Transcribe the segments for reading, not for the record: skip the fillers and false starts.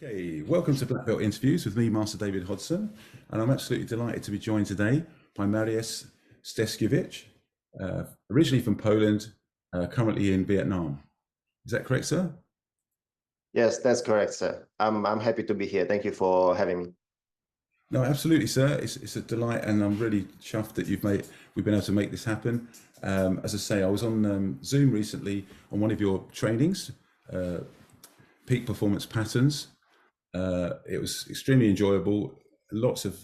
Okay, welcome to Black Belt Interviews with me, Master David Hodson, and I'm absolutely delighted to be joined today by Mariusz Steckiewicz, originally from Poland, currently in Vietnam. Is that correct, sir? Yes, that's correct, sir. I'm happy to be here. Thank you for having me. No, absolutely, sir. It's a delight, and I'm really chuffed that we've been able to make this happen. As I say, I was on Zoom recently on one of your trainings, Peak Performance Patterns. It was extremely enjoyable, lots of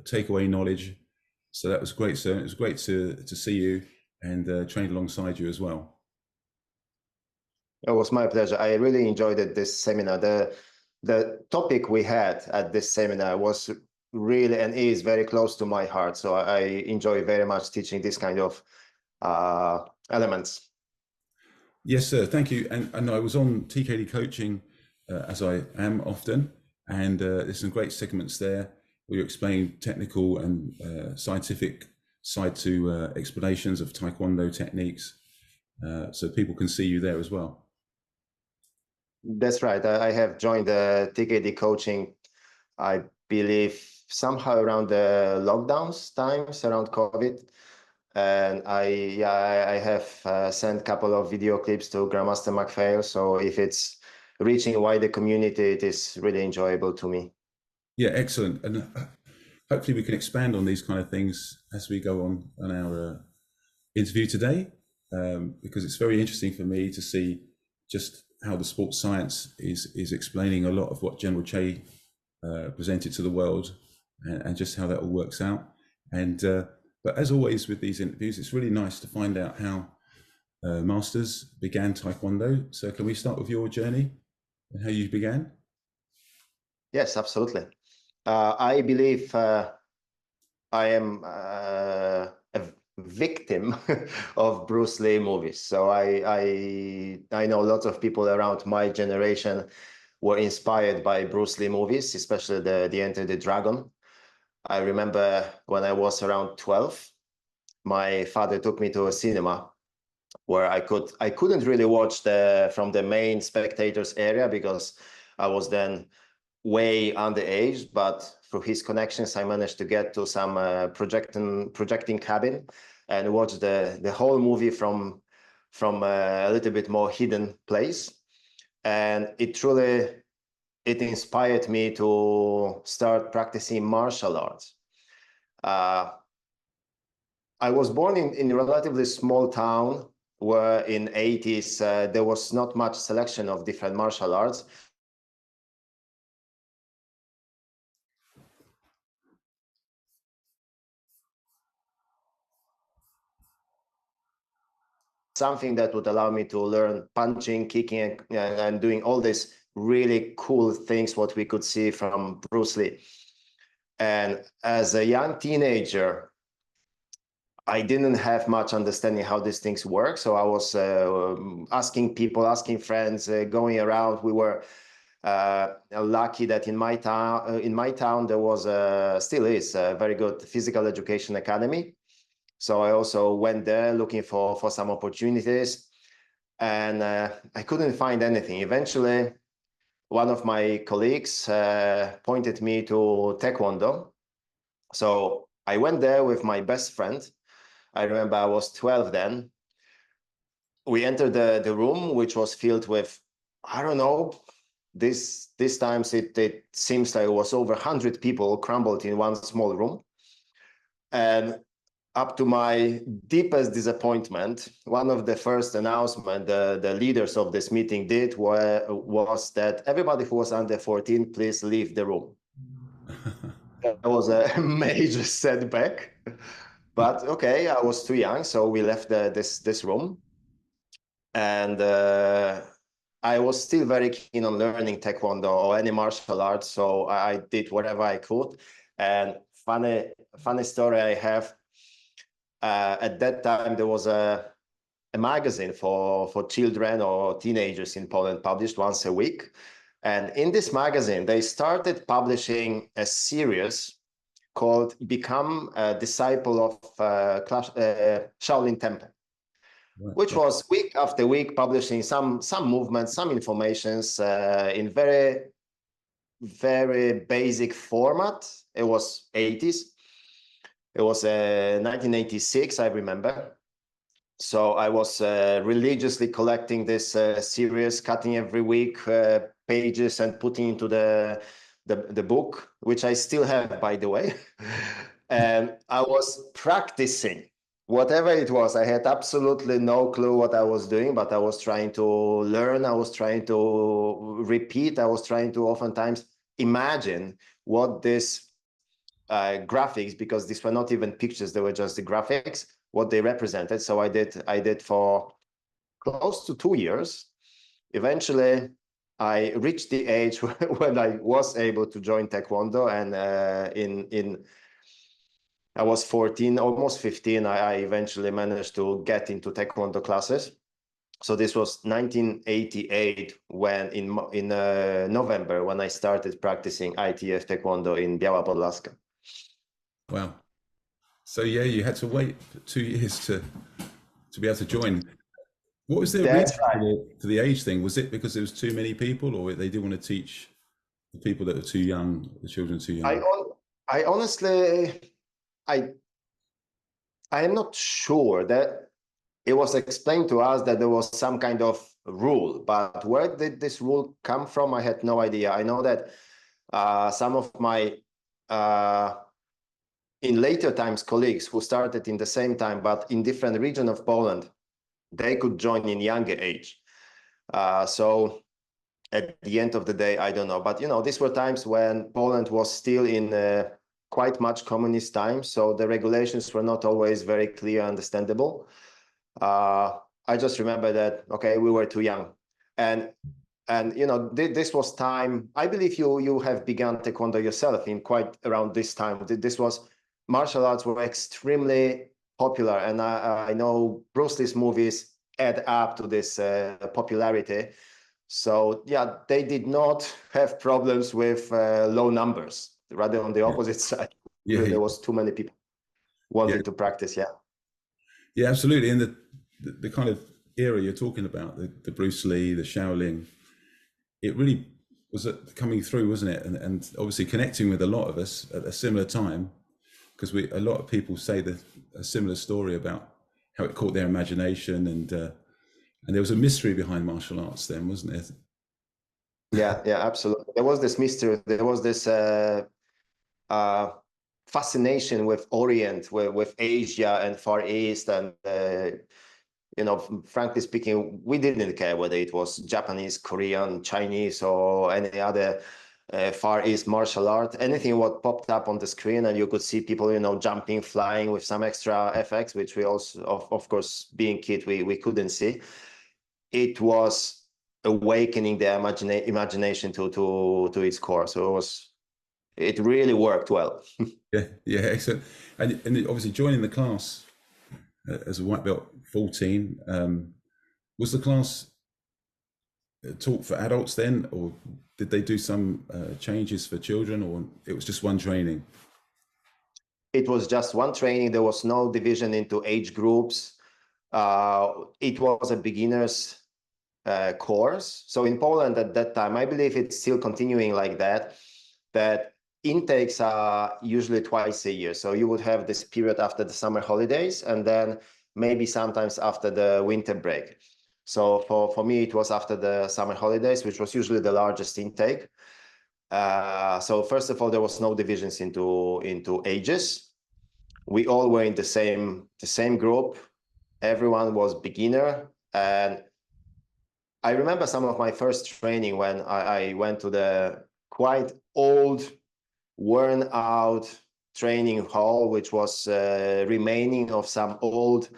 takeaway knowledge. So that was great, sir. It was great to see you and train alongside you as well. It was my pleasure. I really enjoyed this seminar. The topic we had at this seminar was really and is very close to my heart. So I enjoy very much teaching this kind of elements. Yes, sir. Thank you. And I was on TKD coaching as I am often, and there's some great segments there where you explain technical and scientific side to explanations of Taekwondo techniques, so people can see you there as well. That's right. I have joined the TKD coaching, I believe, somehow around the lockdowns times, around COVID. And I have sent a couple of video clips to Grandmaster McPhail. So if it's reaching a wider community, it is really enjoyable to me. Yeah, excellent. And hopefully we can expand on these kind of things as we go on our interview today, because it's very interesting for me to see just how the sports science is explaining a lot of what General Che presented to the world, and just how that all works out. And but as always with these interviews, it's really nice to find out how Masters began Taekwondo. So can we start with your journey and how you began? Yes, absolutely. I believe I am a victim of Bruce Lee movies. So I know lots of people around my generation were inspired by Bruce Lee movies, especially the Enter the Dragon. I remember when I was around 12, my father took me to a cinema where I couldn't really watch from the main spectators area because I was then way underage, but through his connections, I managed to get to some projecting cabin and watch the whole movie from a little bit more hidden place. And it inspired me to start practicing martial arts. I was born in a relatively small town where in 80s, there was not much selection of different martial arts. Something that would allow me to learn punching, kicking, and doing all these really cool things, what we could see from Bruce Lee. And as a young teenager, I didn't have much understanding how these things work. So I was asking people, asking friends, going around. We were lucky that in my town there was still is a very good physical education academy. So I also went there looking for some opportunities, and I couldn't find anything. Eventually, one of my colleagues pointed me to Taekwondo. So I went there with my best friend. I remember I was 12 then. We entered the room, which was filled with, I don't know, this times it seems like it was over 100 people crumbled in one small room. And up to my deepest disappointment, one of the first announcements the leaders of this meeting did was that everybody who was under 14, please leave the room. That was a major setback, but okay, I was too young, so we left this room. And I was still very keen on learning Taekwondo or any martial arts, so I did whatever I could. And funny story I have, at that time, there was a magazine for children or teenagers in Poland published once a week. And in this magazine, they started publishing a series called Become a Disciple of Shaolin Temple, which was week after week publishing some movements, some informations in very very basic format. It was 80s. It was 1986, I remember. So I was religiously collecting this series, cutting every week pages and putting into the book, which I still have, by the way. And I was practicing whatever it was. I had absolutely no clue what I was doing, but I was trying to learn. I was trying to repeat. I was trying to oftentimes imagine what this graphics, because these were not even pictures, they were just the graphics, what they represented. So I did for close to 2 years. Eventually, I reached the age when I was able to join Taekwondo, and I was 14, almost 15. I eventually managed to get into Taekwondo classes. So this was 1988 when in November when I started practicing ITF Taekwondo in Biała Podlaska. Wow. So yeah, you had to wait for 2 years to be able to join. What was the reason for the age thing? Was it because there was too many people, or they didn't want to teach the people that were too young, the children too young? I honestly, I am not sure. That it was explained to us that there was some kind of rule, but where did this rule come from? I had no idea. I know that some of my in later times colleagues who started in the same time but in different region of Poland, they could join in younger age. So at the end of the day, I don't know. But these were times when Poland was still in quite much communist time, so the regulations were not always very clear, understandable. I just remember that, okay, we were too young. And this was time, I believe you have begun Taekwondo yourself in quite around this time. This was, martial arts were extremely popular, and I know Bruce Lee's movies add up to this popularity. So yeah, they did not have problems with low numbers, rather on the opposite side. There was too many people wanting to practice. Yeah, absolutely. And the kind of era you're talking about, the Bruce Lee, the Shaolin, it really was coming through, wasn't it? And obviously connecting with a lot of us at a similar time, because a lot of people say a similar story about how it caught their imagination, and there was a mystery behind martial arts then, wasn't it? Yeah, absolutely. There was this mystery. There was this fascination with Orient, with Asia and Far East, and frankly speaking, we didn't care whether it was Japanese, Korean, Chinese, or any other Far East martial art. Anything what popped up on the screen, and you could see people, jumping, flying with some extra effects, which we also, of course, being kid, we couldn't see. It was awakening the imagination to its core. So it really worked well. yeah, excellent. And obviously joining the class as a white belt 14, was the class taught for adults then, or did they do some changes for children, or it was just one training? It was just one training. There was no division into age groups. It was a beginner's course. So in Poland at that time, I believe it's still continuing like that intakes are usually twice a year. So you would have this period after the summer holidays, and then maybe sometimes after the winter break. So for me, it was after the summer holidays, which was usually the largest intake. So first of all, there was no divisions into ages. We all were in the same group. Everyone was beginner. And I remember some of my first training when I went to the quite old, worn out training hall, which was remaining of some old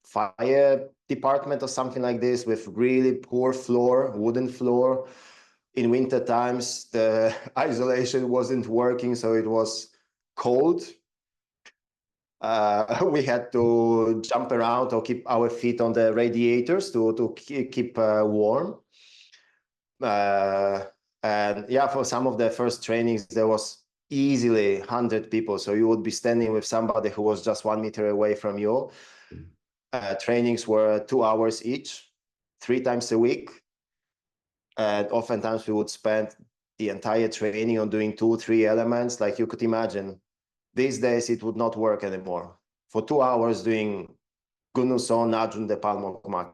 fire department or something like this, with really poor floor, wooden floor. In winter times, the isolation wasn't working, so it was cold. We had to jump around or keep our feet on the radiators to keep warm. And yeah, for some of the first trainings, there was easily 100 people. So you would be standing with somebody who was just 1 meter away from you. Trainings were 2 hours each, 3 times a week. And oftentimes we would spend the entire training on doing 2-3 elements, like you could imagine, these days it would not work anymore. For 2 hours doing Gunuson, Ajun de Palmokmaki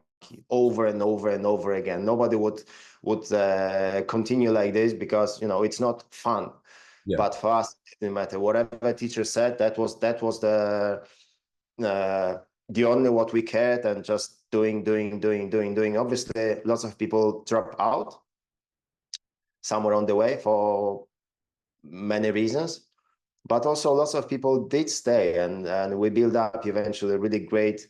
over and over and over again. Nobody would continue like this because, you know, it's not fun. Yeah. But for us, it didn't matter. Whatever teacher said, that was the only what we cared, and just doing. Obviously, lots of people drop out somewhere on the way for many reasons, but also lots of people did stay, and we built up eventually a really great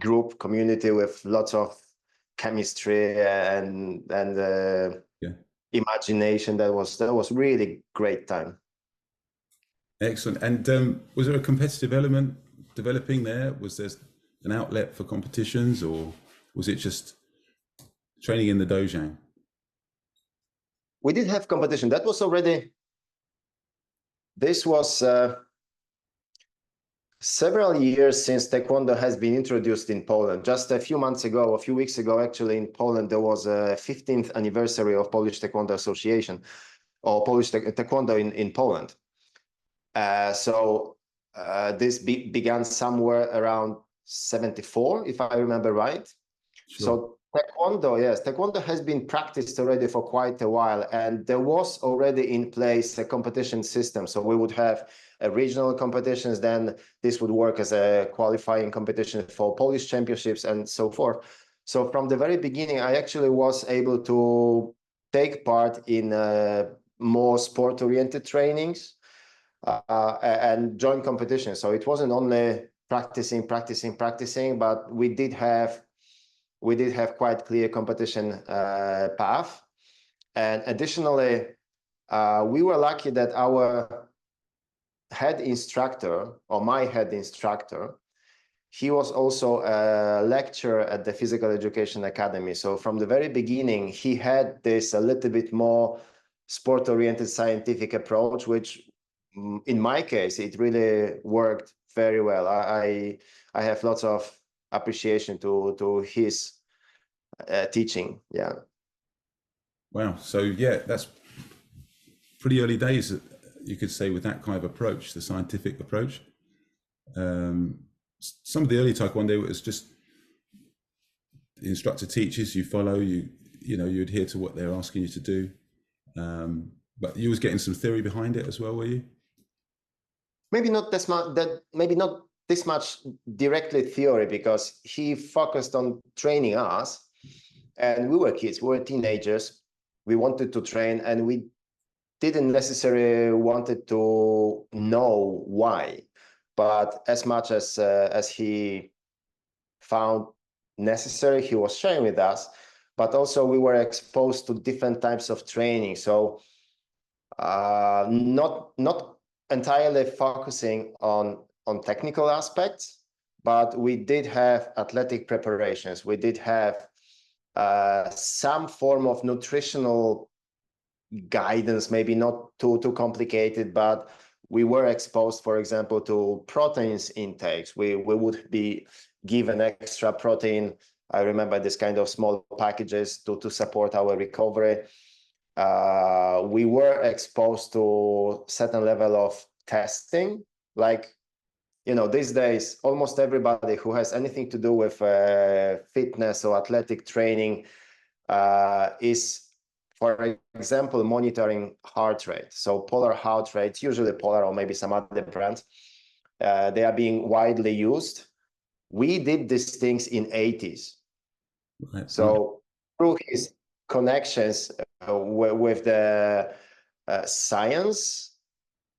group community with lots of chemistry and imagination. That was really great time. Excellent. And was there a competitive element developing there? Was there an outlet for competitions, or was it just training in the dojang? We did have competition. That was already, this was several years since Taekwondo has been introduced in Poland. Just a few weeks ago, actually, in Poland, there was a 15th anniversary of Polish Taekwondo Association, or Polish Taekwondo in Poland. So this began somewhere around 74, if I remember right. Sure. So Taekwondo, yes, Taekwondo has been practiced already for quite a while, and there was already in place a competition system. So we would have regional competitions, then this would work as a qualifying competition for Polish championships and so forth. So from the very beginning, I actually was able to take part in more sport-oriented trainings and join competitions. So it wasn't only practicing, but we did have quite clear competition path. And additionally, we were lucky that our head instructor, or my head instructor, he was also a lecturer at the Physical Education Academy. So from the very beginning, he had this a little bit more sport-oriented scientific approach, which in my case, it really worked very well. I have lots of appreciation to his teaching. Yeah. Wow. So yeah, that's pretty early days, you could say, with that kind of approach, the scientific approach. Some of the early Taekwondo, it was just the instructor teaches, you follow, you adhere to what they're asking you to do. But you was getting some theory behind it as well, were you? Maybe not this much directly theory, because he focused on training us, and we were kids, we were teenagers, we wanted to train, and we didn't necessarily wanted to know why, but as much as he found necessary, he was sharing with us. But also we were exposed to different types of training, so not entirely focusing on technical aspects, but we did have athletic preparations. We did have some form of nutritional guidance, maybe not too complicated, but we were exposed, for example, to proteins intakes. We would be given extra protein. I remember this kind of small packages to support our recovery. We were exposed to certain level of testing, like, these days, almost everybody who has anything to do with fitness or athletic training is, for example, monitoring heart rate. So polar heart rates, usually Polar or maybe some other brands, they are being widely used. We did these things in 80s. Right. So through his connections with the science,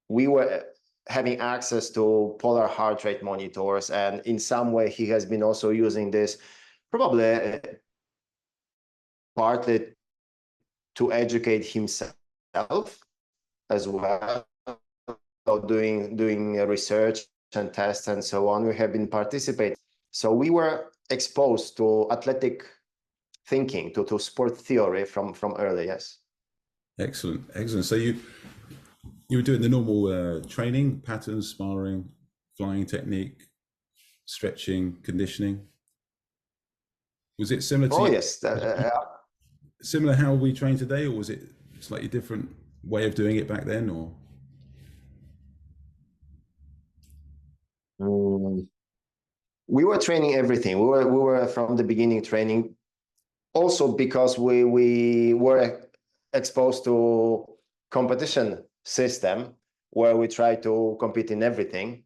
we were having access to polar heart rate monitors, and in some way he has been also using this probably partly to educate himself as well, doing research and tests and so on. We have been participating. So we were exposed to athletic thinking, to sport theory from early, yes. Excellent. So you were doing the normal training patterns, sparring, flying technique, stretching, conditioning. Was it similar to yes, similar how we train today, or was it slightly different way of doing it back then, or? We were training everything. We were from the beginning training. Also because we were exposed to competition system where we try to compete in everything.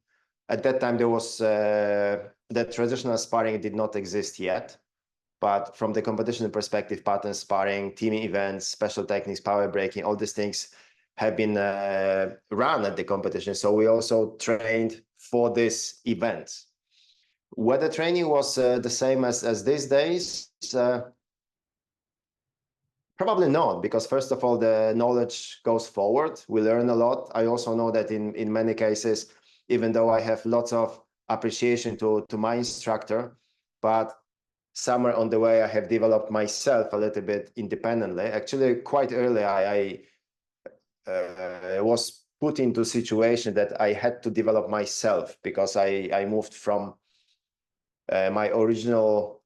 At that time, there was the traditional sparring did not exist yet. But from the competition perspective, pattern sparring, team events, special techniques, power breaking, all these things have been run at the competition. So we also trained for this event. Whether training was the same as these days, probably not, because first of all, the knowledge goes forward. We learn a lot. I also know that in many cases, even though I have lots of appreciation to my instructor, but somewhere on the way I have developed myself a little bit independently. Actually, quite early, I was put into a situation that I had to develop myself because I moved from my original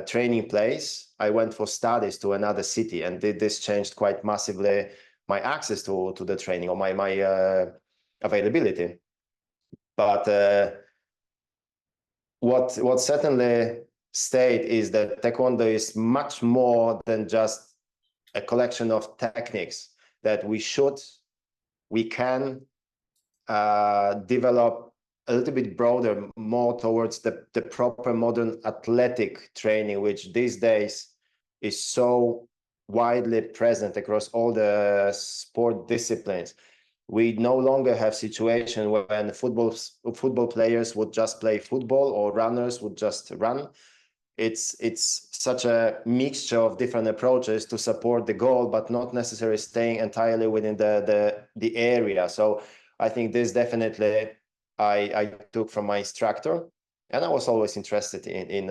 training place. I went for studies to another city, and this changed quite massively my access to the training, or my availability. But what certainly stayed is that Taekwondo is much more than just a collection of techniques that we can develop a little bit broader, more towards the proper modern athletic training, which these days is so widely present across all the sport disciplines. We no longer have situation when football players would just play football or runners would just run. It's such a mixture of different approaches to support the goal, but not necessarily staying entirely within the area. So I think this definitely I took from my instructor, and I was always interested in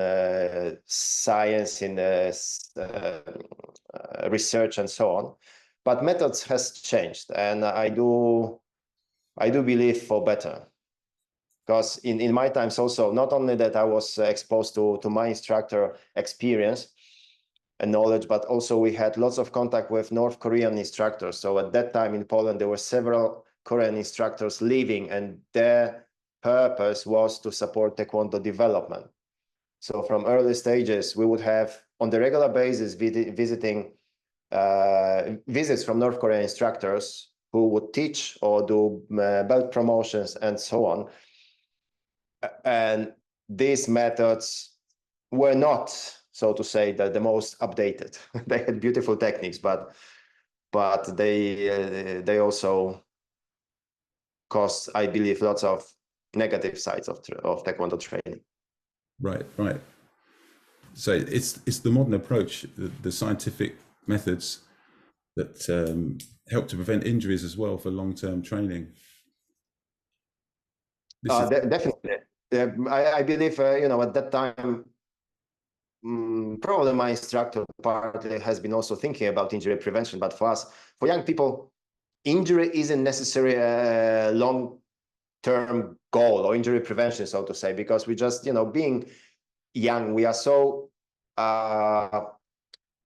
science, in research, and so on. But methods has changed, and I do believe for better. Because in my times also, not only that I was exposed to my instructor experience and knowledge, but also we had lots of contact with North Korean instructors. So at that time in Poland, there were several Korean instructors leaving, and their purpose was to support Taekwondo development. So from early stages, we would have on the regular basis visiting visits from North Korean instructors who would teach or do belt promotions and so on. And these methods were not, so to say, the most updated. They had beautiful techniques, but they also caused, I believe, lots of negative sides of Taekwondo training. Right, right. So it's the modern approach, the scientific methods that help to prevent injuries as well for long-term training. Definitely. I believe, at that time, probably my instructor partly has been also thinking about injury prevention, but for us, for young people, injury isn't necessarily a long-term goal, or injury prevention, so to say, because we just, being young, we are so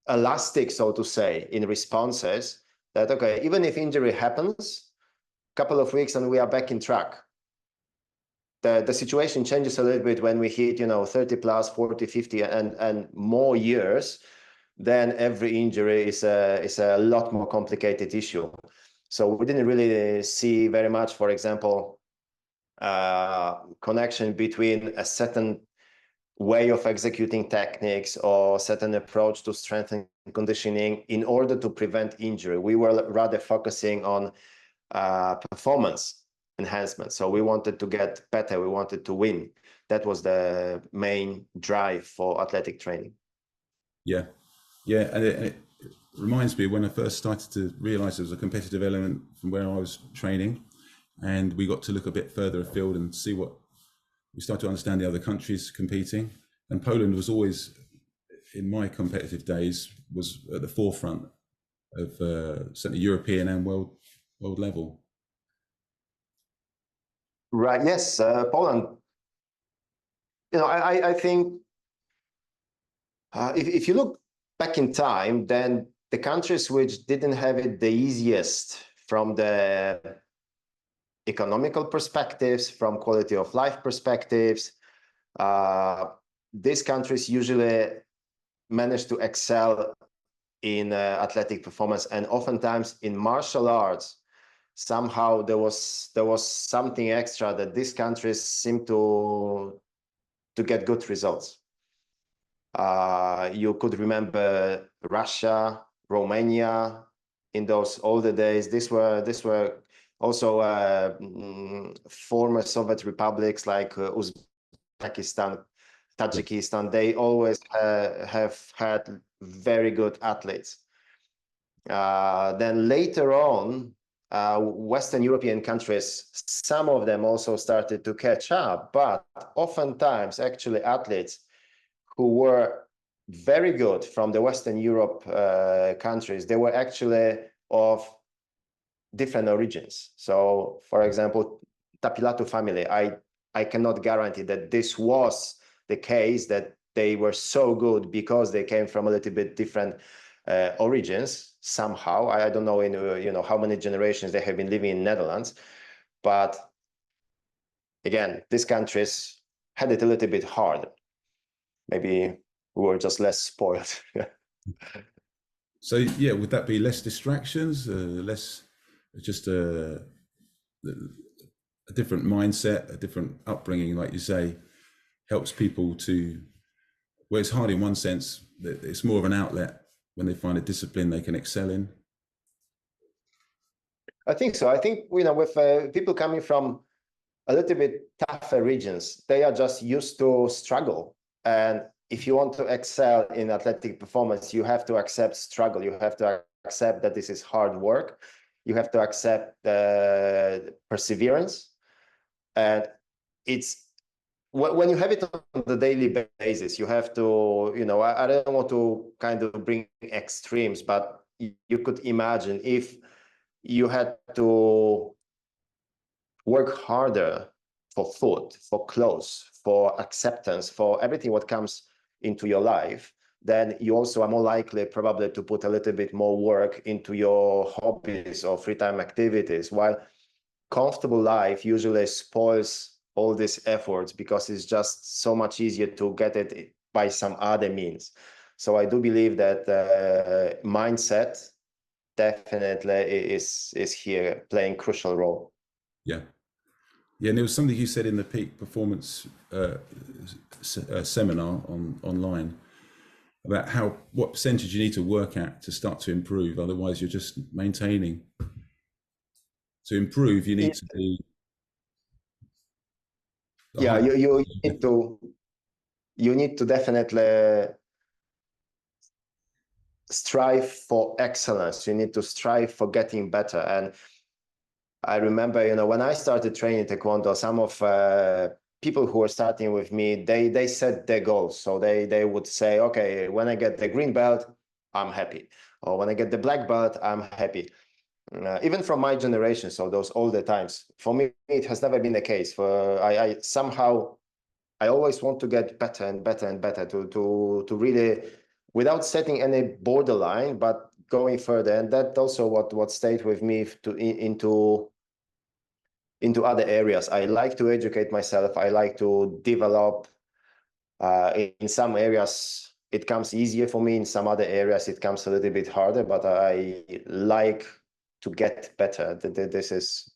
elastic, so to say, in responses that, okay, even if injury happens, a couple of weeks and we are back in track. The situation changes a little bit when we hit 30 plus 40 50 and more years. Then every injury is a lot more complicated issue. So we didn't really see very much, for example, connection between a certain way of executing techniques or certain approach to strength and conditioning in order to prevent injury. We were rather focusing on performance enhancement. So we wanted to get better. We wanted to win. That was the main drive for athletic training. Yeah, yeah, and it reminds me when I first started to realize there was a competitive element from where I was training, and we got to look a bit further afield and see what we started to understand the other countries competing. And Poland was always, in my competitive days, was at the forefront of certainly European and world level. Right. Yes, Poland. I think if you look back in time, then the countries which didn't have it the easiest from the economical perspectives, from quality of life perspectives, these countries usually manage to excel in athletic performance, and oftentimes in martial arts. Somehow there was something extra that these countries seem to get good results. You could remember Russia, Romania in those older days. These were also former Soviet republics like Uzbekistan, Tajikistan. They always have had very good athletes. Then later on, Western European countries, some of them also started to catch up, but oftentimes actually athletes who were very good from the Western Europe countries, they were actually of different origins. So for example, Tapilatu family, I cannot guarantee that this was the case, that they were so good because they came from a little bit different origins somehow. I don't know in how many generations they have been living in Netherlands, but again, these countries had it a little bit hard. Maybe we were just less spoiled. So yeah, would that be less distractions, less just a different mindset, a different upbringing, like you say, helps people to, well, it's hard in one sense, that it's more of an outlet when they find a discipline they can excel in? I think so. I think, with people coming from a little bit tougher regions, they are just used to struggle. And if you want to excel in athletic performance, you have to accept struggle. You have to accept that this is hard work. You have to accept perseverance. And it's when you have it on the daily basis, you have to, I don't want to kind of bring extremes, but you could imagine if you had to work harder for food, for clothes, for acceptance, for everything what comes into your life, then you also are more likely probably to put a little bit more work into your hobbies or free time activities, while comfortable life usually spoils all these efforts because it's just so much easier to get it by some other means. So I do believe that mindset definitely is here playing a crucial role. Yeah. Yeah, and there was something you said in the peak performance seminar online about what percentage you need to work at to start to improve. Otherwise, you're just maintaining. To improve, you need to be. Yeah, you need to definitely strive for excellence. You need to strive for getting better. And I remember, when I started training Taekwondo, some of people who were starting with me, they set their goals. So they would say, okay, when I get the green belt, I'm happy. Or when I get the black belt, I'm happy. Even from my generation, so those older times, for me, it has never been the case. I somehow, I always want to get better and better and better to really, without setting any borderline, but going further. And that also what stayed with me into other areas. I like to educate myself. I like to develop. In some areas, it comes easier for me. In some other areas, it comes a little bit harder, but I like to get better. This is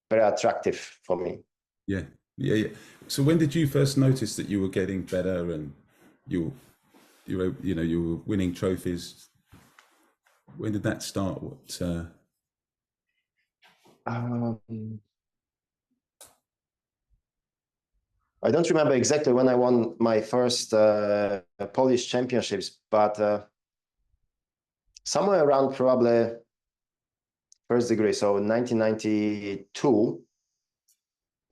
very attractive for me. Yeah. So when did you first notice that you were getting better and you were winning trophies? When did that start? I don't remember exactly when I won my first Polish championships, but somewhere around probably first degree, so 1992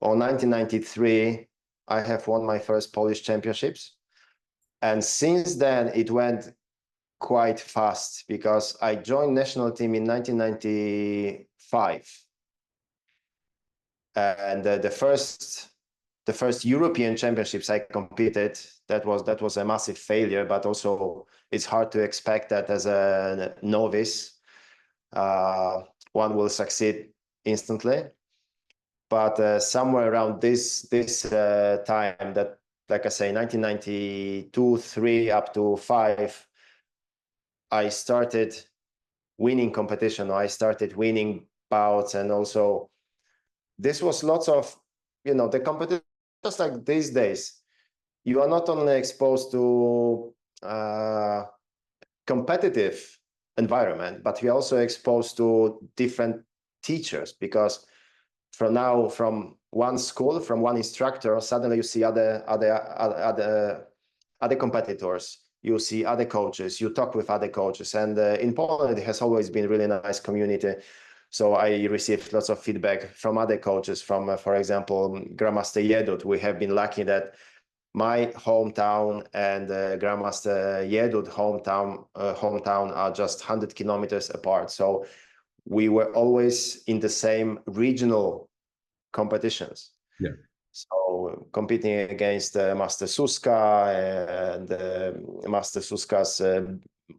or 1993, I have won my first Polish championships. And since then, it went quite fast because I joined national team in 1995. And the first the first European Championships I competed, that was a massive failure, but also it's hard to expect that as a novice, one will succeed instantly. But somewhere around this time, that, like I say, 1992, 3 up to 5, I started winning competition. I started winning bouts, and also this was lots of, the competition. Just like these days, you are not only exposed to competitive environment, but you're also exposed to different teachers, because from one school, from one instructor, suddenly you see other competitors, you see other coaches, you talk with other coaches, and in Poland it has always been really nice community. So I received lots of feedback from other coaches, from, for example, Grandmaster Jedut. We have been lucky that my hometown and Grandmaster Jedut hometown are just 100 kilometers apart. So we were always in the same regional competitions. Yeah. So competing against Master Suska and Master Suska's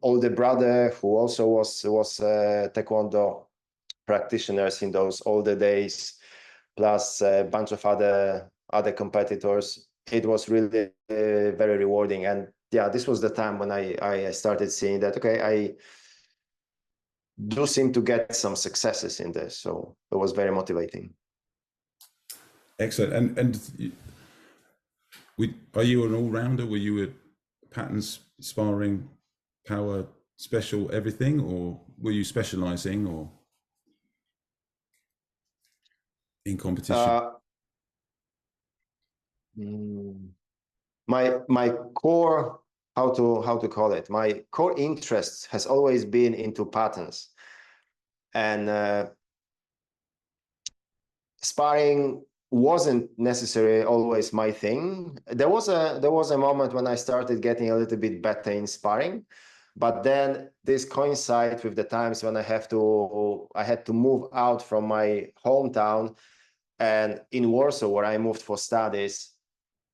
older brother, who also was Taekwondo practitioners in those older days, plus a bunch of other competitors. It was really very rewarding. And yeah, this was the time when I started seeing that, okay, I do seem to get some successes in this. So it was very motivating. Excellent. And are you an all-rounder? Were you at patterns, sparring, power, special, everything, or were you specializing or in competition? My core, how to call it, my core interest has always been into patterns, and sparring wasn't necessarily always my thing. There was a moment when I started getting a little bit better in sparring, but then this coincided with the times when I had to move out from my hometown, and in Warsaw, where I moved for studies,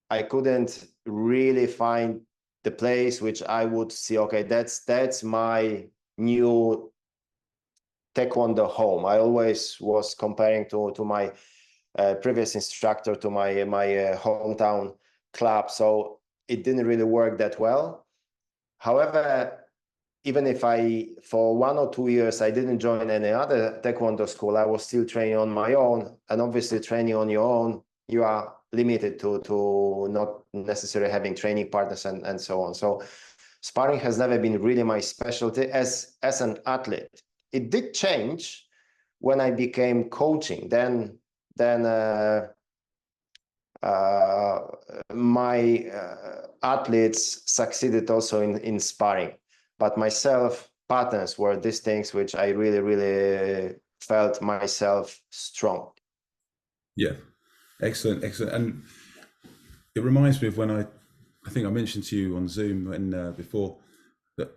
I couldn't really find the place which I would see, okay, that's my new Taekwondo home. I always was comparing to my previous instructor, to my hometown club, so it didn't really work that well. However, even if for 1 or 2 years, I didn't join any other Taekwondo school, I was still training on my own. And obviously training on your own, you are limited to not necessarily having training partners and so on. So sparring has never been really my specialty as an athlete. It did change when I became coaching. Then my athletes succeeded also in sparring. But myself, patterns were these things which I really, really felt myself strong. Yeah, excellent. And it reminds me of when I think I mentioned to you on Zoom before that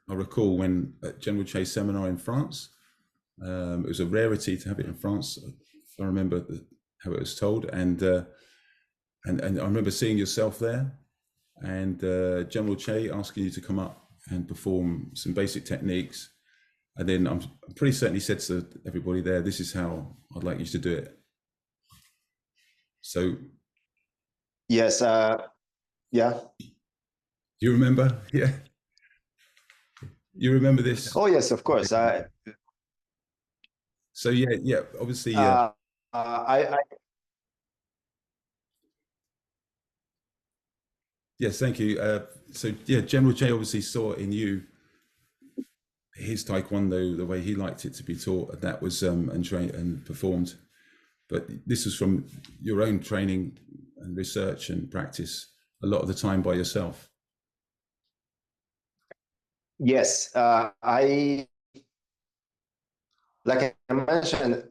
I recall when at General Che's seminar in France, it was a rarity to have it in France, if I remember how it was told, and I remember seeing yourself there, and General Che asking you to come up and perform some basic techniques, and then I'm pretty certain he said to everybody there, "This is how I'd like you to do it." So, yes, yeah. Do you remember? Yeah, you remember this? Oh yes, of course. So yeah, obviously. Yes, thank you. So yeah, General Che obviously saw in you his Taekwondo, the way he liked it to be taught, and that was and trained and performed. But this was from your own training and research and practice a lot of the time by yourself. Yes, like I mentioned,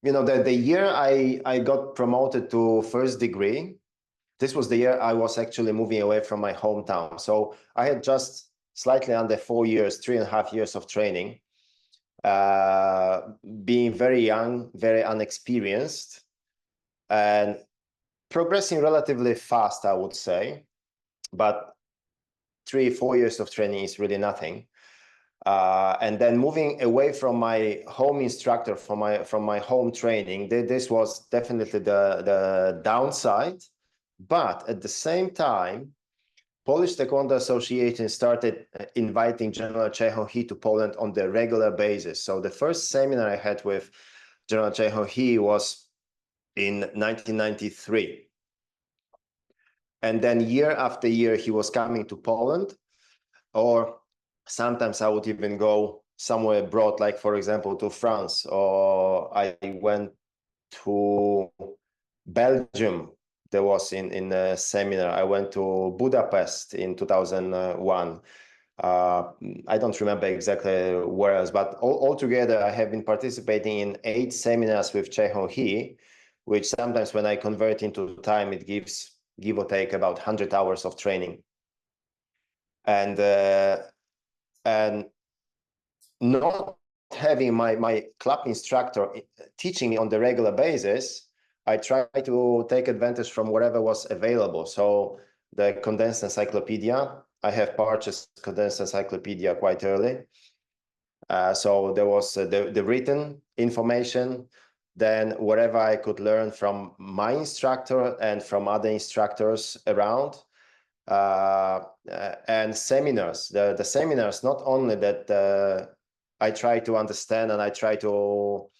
the year I got promoted to first degree, this was the year I was actually moving away from my hometown. So I had just slightly under 4 years, 3.5 years of training, being very young, very unexperienced. And progressing relatively fast, I would say, but 3-4 years of training is really nothing. And then moving away from my home instructor, from my home training, this was definitely the downside. But at the same time, Polish Taekwondo Association started inviting General Che Ho-hee to Poland on the regular basis. So the first seminar I had with General Che Ho-hee was in 1993. And then year after year, he was coming to Poland, or sometimes I would even go somewhere abroad, like, for example, to France, or I went to Belgium. There was in a seminar. I went to Budapest in 2001. I don't remember exactly where else, but altogether I have been participating in 8 seminars with Che Ho-hee, which sometimes when I convert into time, it gives, give or take, about 100 hours of training. And not having my club instructor teaching me on the regular basis, I try to take advantage from whatever was available. So the condensed encyclopedia, I have purchased condensed encyclopedia quite early. So there was the written information, then whatever I could learn from my instructor and from other instructors around. And seminars, the seminars, not only that I try to understand and I try to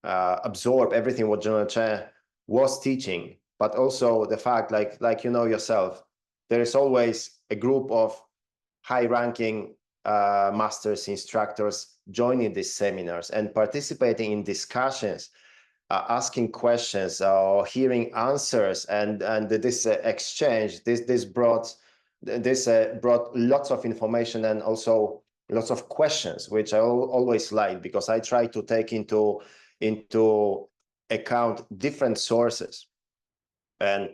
absorb everything what General Che was teaching, but also the fact, like you know yourself, there is always a group of high-ranking masters, instructors joining these seminars and participating in discussions, asking questions or hearing answers, and this exchange, this brought lots of information and also lots of questions, which I always like, because I try to take into account different sources. And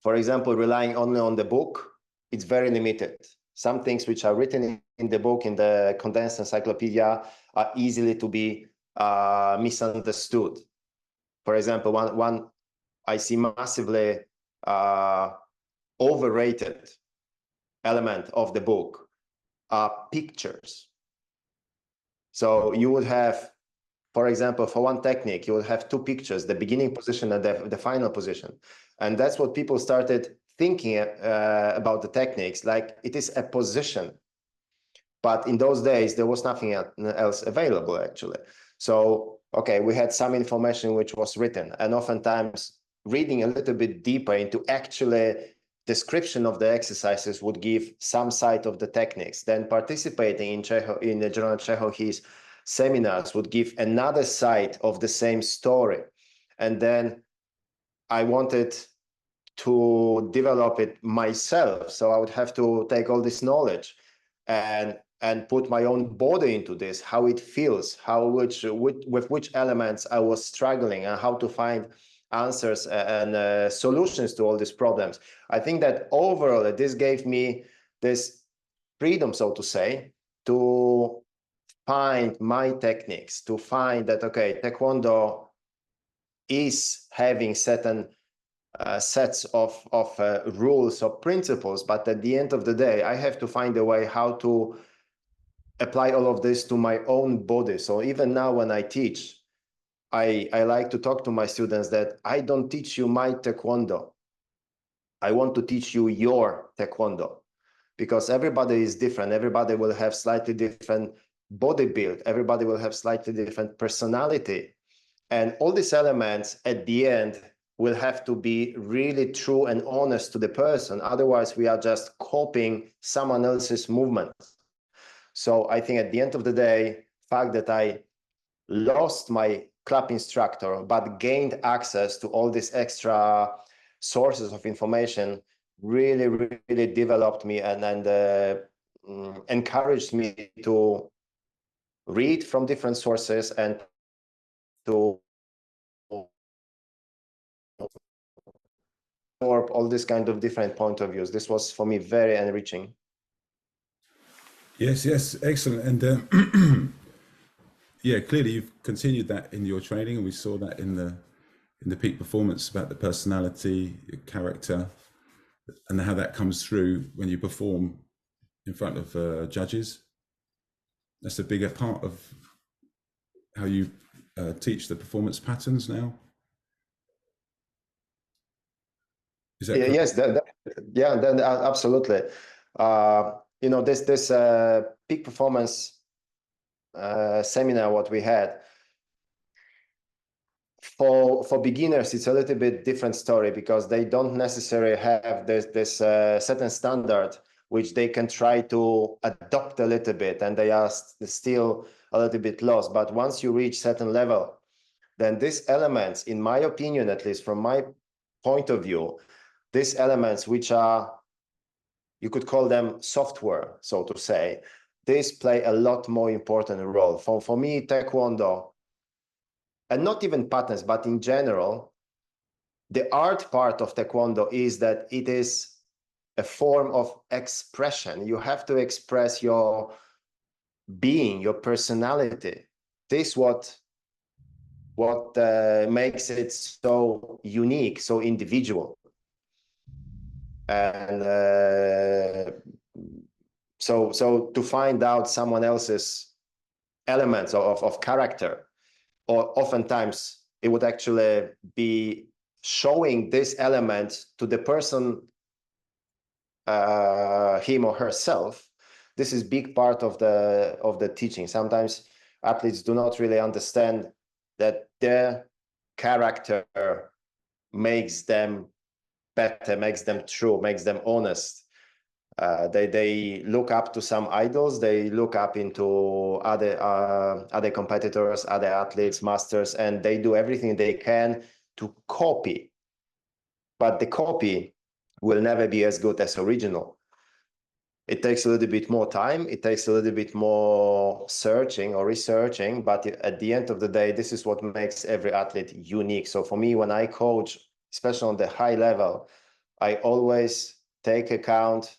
for example, relying only on the book, it's very limited. Some things which are written in the book, in the condensed encyclopedia, are easily to be misunderstood. For example, one I see massively overrated element of the book are pictures. So you would have, for example, for one technique, you would have 2 pictures, the beginning position and the final position. And that's what people started thinking about the techniques, like it is a position. But in those days, there was nothing else available, actually. So, okay, we had some information which was written, and oftentimes reading a little bit deeper into actually description of the exercises would give some side of the techniques. Then participating in the General Che Ho-hee's seminars would give another side of the same story. And then I wanted to develop it myself. So I would have to take all this knowledge and put my own body into this, how it feels, with which elements I was struggling, and how to find answers and solutions to all these problems. I think that overall, this gave me this freedom, so to say, to find my techniques, to find that, okay, Taekwondo is having certain sets of rules or principles, but at the end of the day, I have to find a way how to apply all of this to my own body. So even now when I teach, I like to talk to my students that I don't teach you my Taekwondo. I want to teach you your Taekwondo, because everybody is different. Everybody will have slightly different body build. Everybody will have slightly different personality. And all these elements at the end will have to be really true and honest to the person. Otherwise, we are just copying someone else's movement. So I think at the end of the day, fact that I lost my club instructor, but gained access to all these extra sources of information really, really developed me and encouraged me to read from different sources and to absorb all this kind of different point of views. This was for me very enriching. Yes, excellent. And yeah, clearly you've continued that in your training, and we saw that in the in the peak performance about the personality, character, and how that comes through when you perform in front of judges. That's a bigger part of how you teach the performance patterns now. Is that correct? Yes, absolutely. You know, this peak performance seminar what we had, for beginners, it's a little bit different story, because they don't necessarily have this certain standard which they can try to adopt a little bit, and they are still a little bit lost. But once you reach certain level, then these elements, in my opinion, at least from my point of view, these elements which are, you could call them software, so to say, these play a lot more important role. For me, Taekwondo, and not even patterns, but in general, the art part of Taekwondo is that it is a form of expression. You have to express your being, your personality. This what makes it so unique, so individual. And so to find out someone else's elements of character, or oftentimes it would actually be showing this element to the person, him or herself. This is big part of the teaching. Sometimes athletes do not really understand that their character makes them better, makes them true, makes them honest. They look up to some idols, they look up into other competitors, other athletes, masters, and they do everything they can to copy. But the copy will never be as good as original. It takes a little bit more time, it takes a little bit more searching or researching, but at the end of the day, this is what makes every athlete unique. So for me, when I coach, especially on the high level, I always take account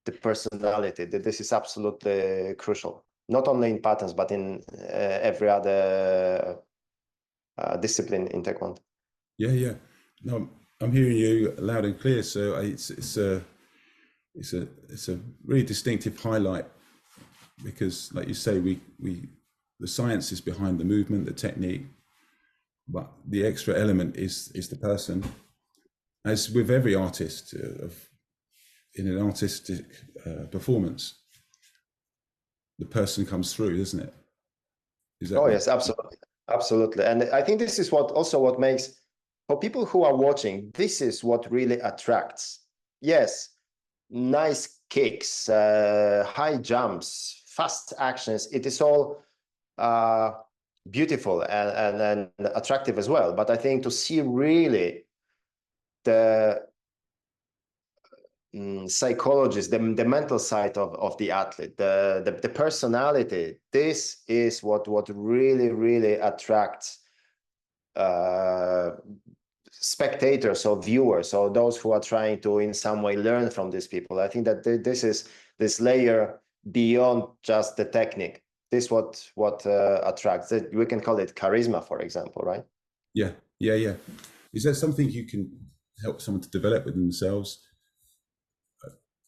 the personality. That this is absolutely crucial, not only in patterns, but in every other discipline in Taekwondo. Yeah. No, I'm hearing you loud and clear. So it's a really distinctive highlight, because, like you say, the science is behind the movement, the technique, but the extra element is the person. As with every artist, in an artistic performance, the person comes through, doesn't it? Yes, absolutely. And I think this is what makes, for people who are watching, this is what really attracts. Yes, nice kicks, high jumps, fast actions. It is all beautiful and attractive as well. But I think to see really the psychologist, the mental side of the athlete, the personality, this is what really attracts spectators or viewers, or those who are trying to in some way learn from these people. I think that this is this layer beyond just the technique. This is what attracts it. We can call it charisma, for example, right? Yeah. Is there something you can help someone to develop within themselves?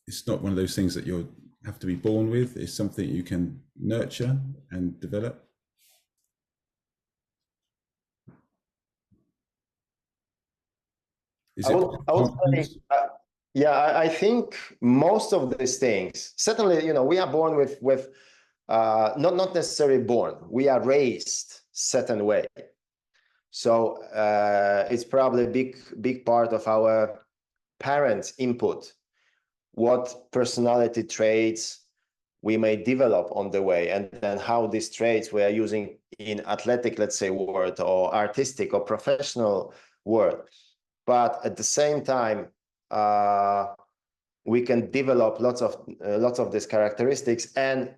It's not one of those things that you have to be born with. It's something you can nurture and develop. I would say, I think most of these things, certainly, we are born with not necessarily born, we are raised certain way. So it's probably a big part of our parents' input, what personality traits we may develop on the way, and then how these traits we are using in athletic, let's say, world, or artistic or professional world. But at the same time, we can develop lots of these characteristics. And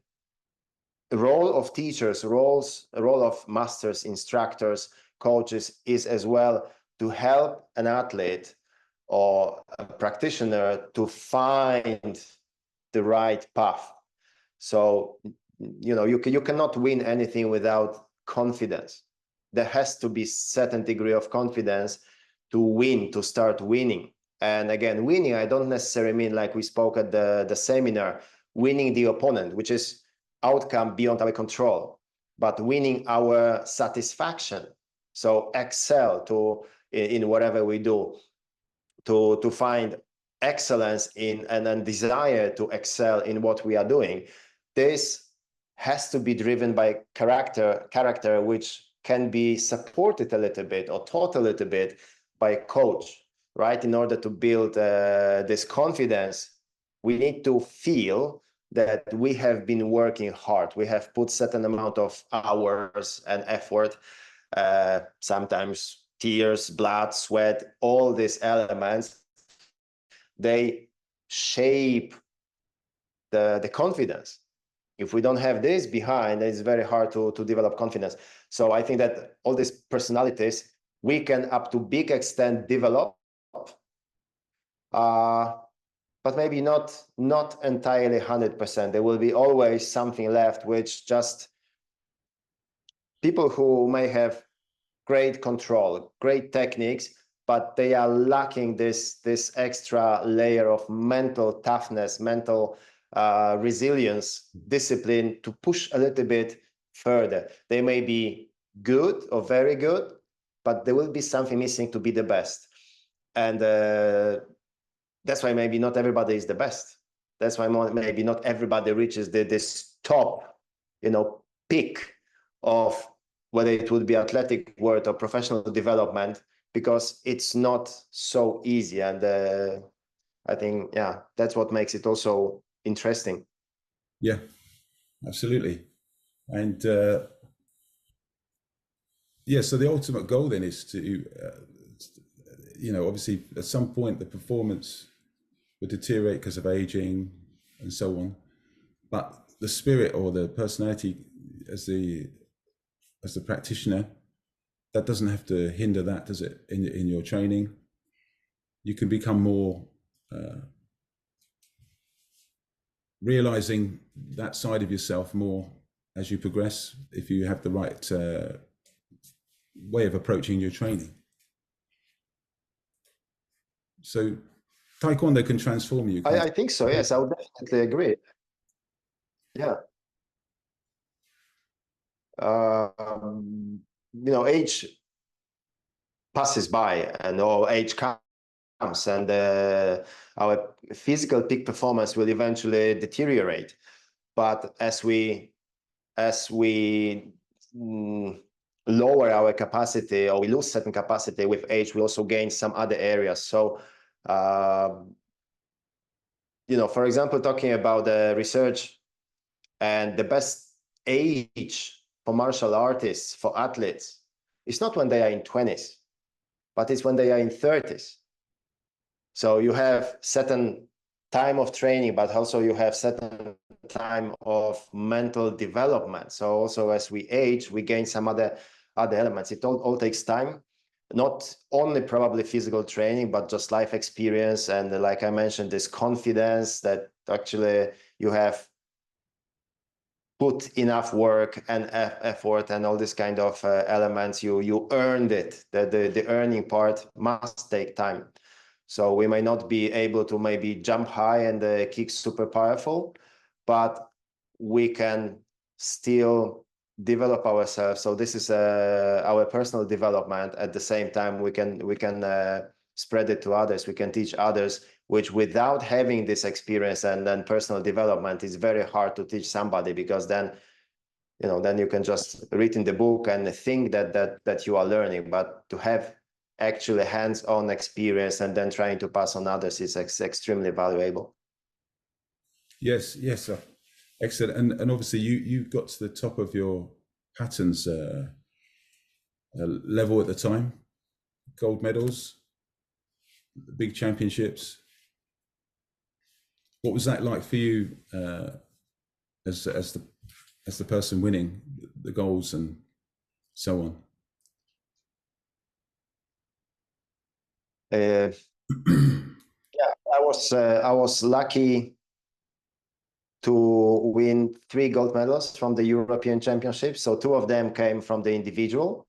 the role of teachers, role of masters, instructors, coaches is as well to help an athlete or a practitioner to find the right path. So you cannot win anything without confidence. there has to be certain degree of confidence to win, to start winning. And again, winning, I don't necessarily mean, like we spoke at the seminar, winning the opponent, which is outcome beyond our control, but winning our satisfaction. So excel in whatever we do, to find excellence in and desire to excel in what we are doing. This has to be driven by character, which can be supported a little bit or taught a little bit by a coach, right? In order to build this confidence, we need to feel that we have been working hard. We have put certain amount of hours and effort, sometimes tears, blood, sweat, all these elements, they shape the confidence. If we don't have this behind, it's very hard to develop confidence. So I think that all these personalities, we can up to big extent develop, but maybe not entirely 100%. There will be always something left, which just people who may have great control, great techniques, but they are lacking this extra layer of mental toughness, mental resilience, discipline to push a little bit further. They may be good or very good, but there will be something missing to be the best. And that's why maybe not everybody is the best. That's why maybe not everybody reaches this top, peak of whether it would be athletic world or professional development, because it's not so easy. And I think, yeah, that's what makes it also interesting. Yeah, absolutely. And yeah, so the ultimate goal then is to, obviously at some point the performance would deteriorate because of aging and so on, but the spirit or the personality as the practitioner, that doesn't have to hinder that, does it? In your training, you can become more realizing that side of yourself more as you progress, if you have the right way of approaching your training. So Taekwondo can transform you. I think so, yes, I would definitely agree. Yeah. Age passes by and all age comes, and our physical peak performance will eventually deteriorate. But as we lower our capacity, or we lose certain capacity with age, we also gain some other areas. So, for example, talking about the research, and the best age for martial artists, for athletes, it's not when they are in 20s, but it's when they are in 30s. So you have certain time of training, but also you have certain time of mental development. So also as we age, we gain some other elements. It all takes time, not only probably physical training, but just life experience. And like I mentioned, this confidence that actually you have put enough work and effort and all this kind of elements. You earned it. The earning part must take time. So we may not be able to maybe jump high and kick super powerful, but we can still develop ourselves. So this is our personal development. At the same time, we can spread it to others. We can teach others, which without having this experience and then personal development is very hard to teach somebody, because then you can just read in the book and think that you are learning, but to have actually hands-on experience and then trying to pass on others is extremely valuable. Yes, sir. Excellent. And obviously you got to the top of your patterns level at the time, gold medals, big championships. What was that like for you as the person winning the goals and so on? Yeah, I was lucky to win 3 gold medals from the European Championships. So 2 of them came from the individual,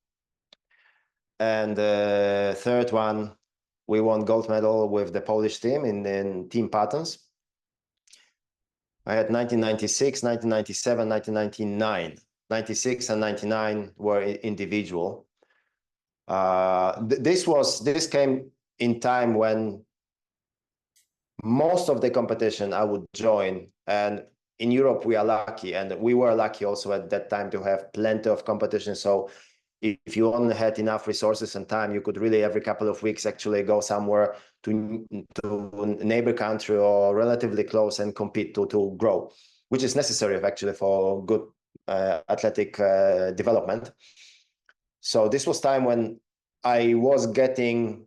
And the third one, we won gold medal with the Polish team in team patterns. I had 1996, 1997, 1999. 96 and 99 were individual. This came in time when most of the competition I would join, and in Europe we are lucky, and we were lucky also at that time to have plenty of competition. So if you only had enough resources and time, you could really every couple of weeks actually go somewhere to a neighbor country or relatively close and compete to grow, which is necessary actually for good athletic development. So this was time when I was getting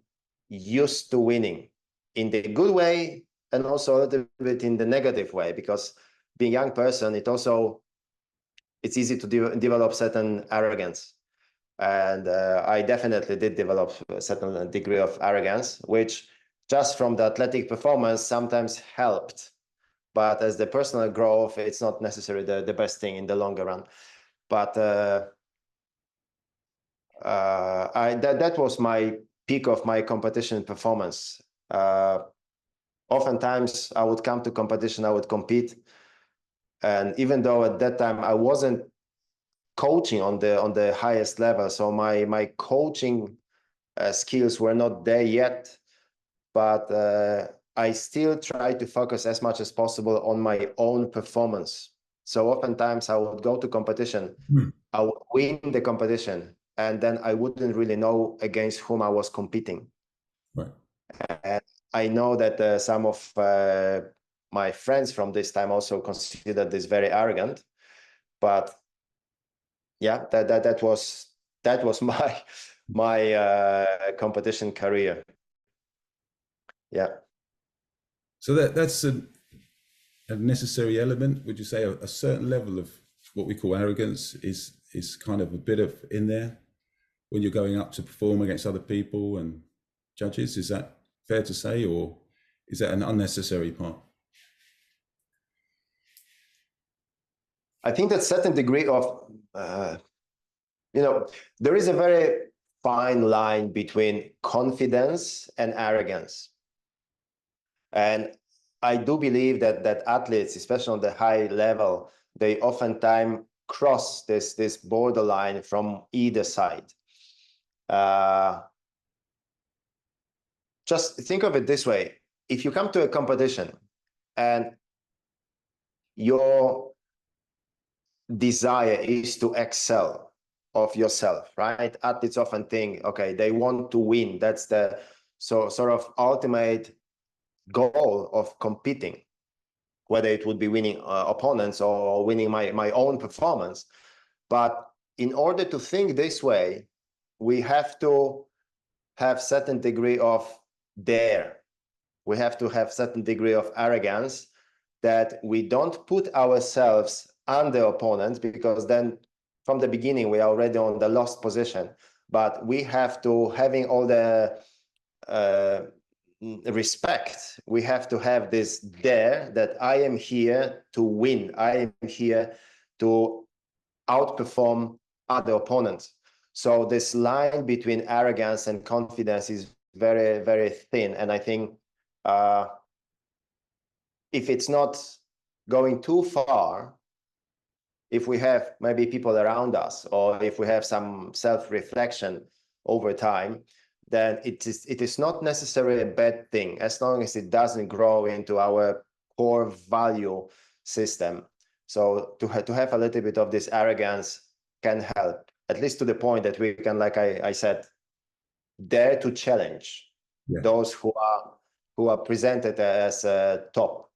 used to winning in the good way and also a little bit in the negative way, because being a young person, it's easy to develop certain arrogance. And I definitely did develop a certain degree of arrogance, which just from the athletic performance sometimes helped. But as the personal growth, it's not necessarily the best thing in the longer run. But that was my peak of my competition performance. Oftentimes I would come to competition, I would compete. And even though at that time I wasn't coaching on the highest level, so my coaching skills were not there yet, but I still try to focus as much as possible on my own performance. So oftentimes I would go to competition, I would win the competition, and then I wouldn't really know against whom I was competing. Right. And I know that some of my friends from this time also considered this very arrogant, but yeah, that was my competition career. Yeah. So that's a necessary element. Would you say a certain level of what we call arrogance is kind of a bit of in there when you're going up to perform against other people and judges? Is that fair to say, or is that an unnecessary part? I think that certain degree of, there is a very fine line between confidence and arrogance. And I do believe that athletes, especially on the high level, they oftentimes cross this borderline from either side. Just think of it this way. If you come to a competition and your desire is to excel of yourself, right? Athletes often think, okay, they want to win. That's the sort of ultimate goal of competing, whether it would be winning opponents or winning my own performance. But in order to think this way, we have to have certain degree of dare. We have to have certain degree of arrogance, that we don't put ourselves under opponents, because then from the beginning we are already on the lost position. But we have to, having all the respect, we have to have this dare that I am here to win. I am here to outperform other opponents. So this line between arrogance and confidence is very, very thin. And I think if it's not going too far, if we have maybe people around us, or if we have some self-reflection over time, then it is not necessarily a bad thing, as long as it doesn't grow into our core value system. So to have a little bit of this arrogance can help, at least to the point that we can, like I said, dare to challenge those who are presented as top.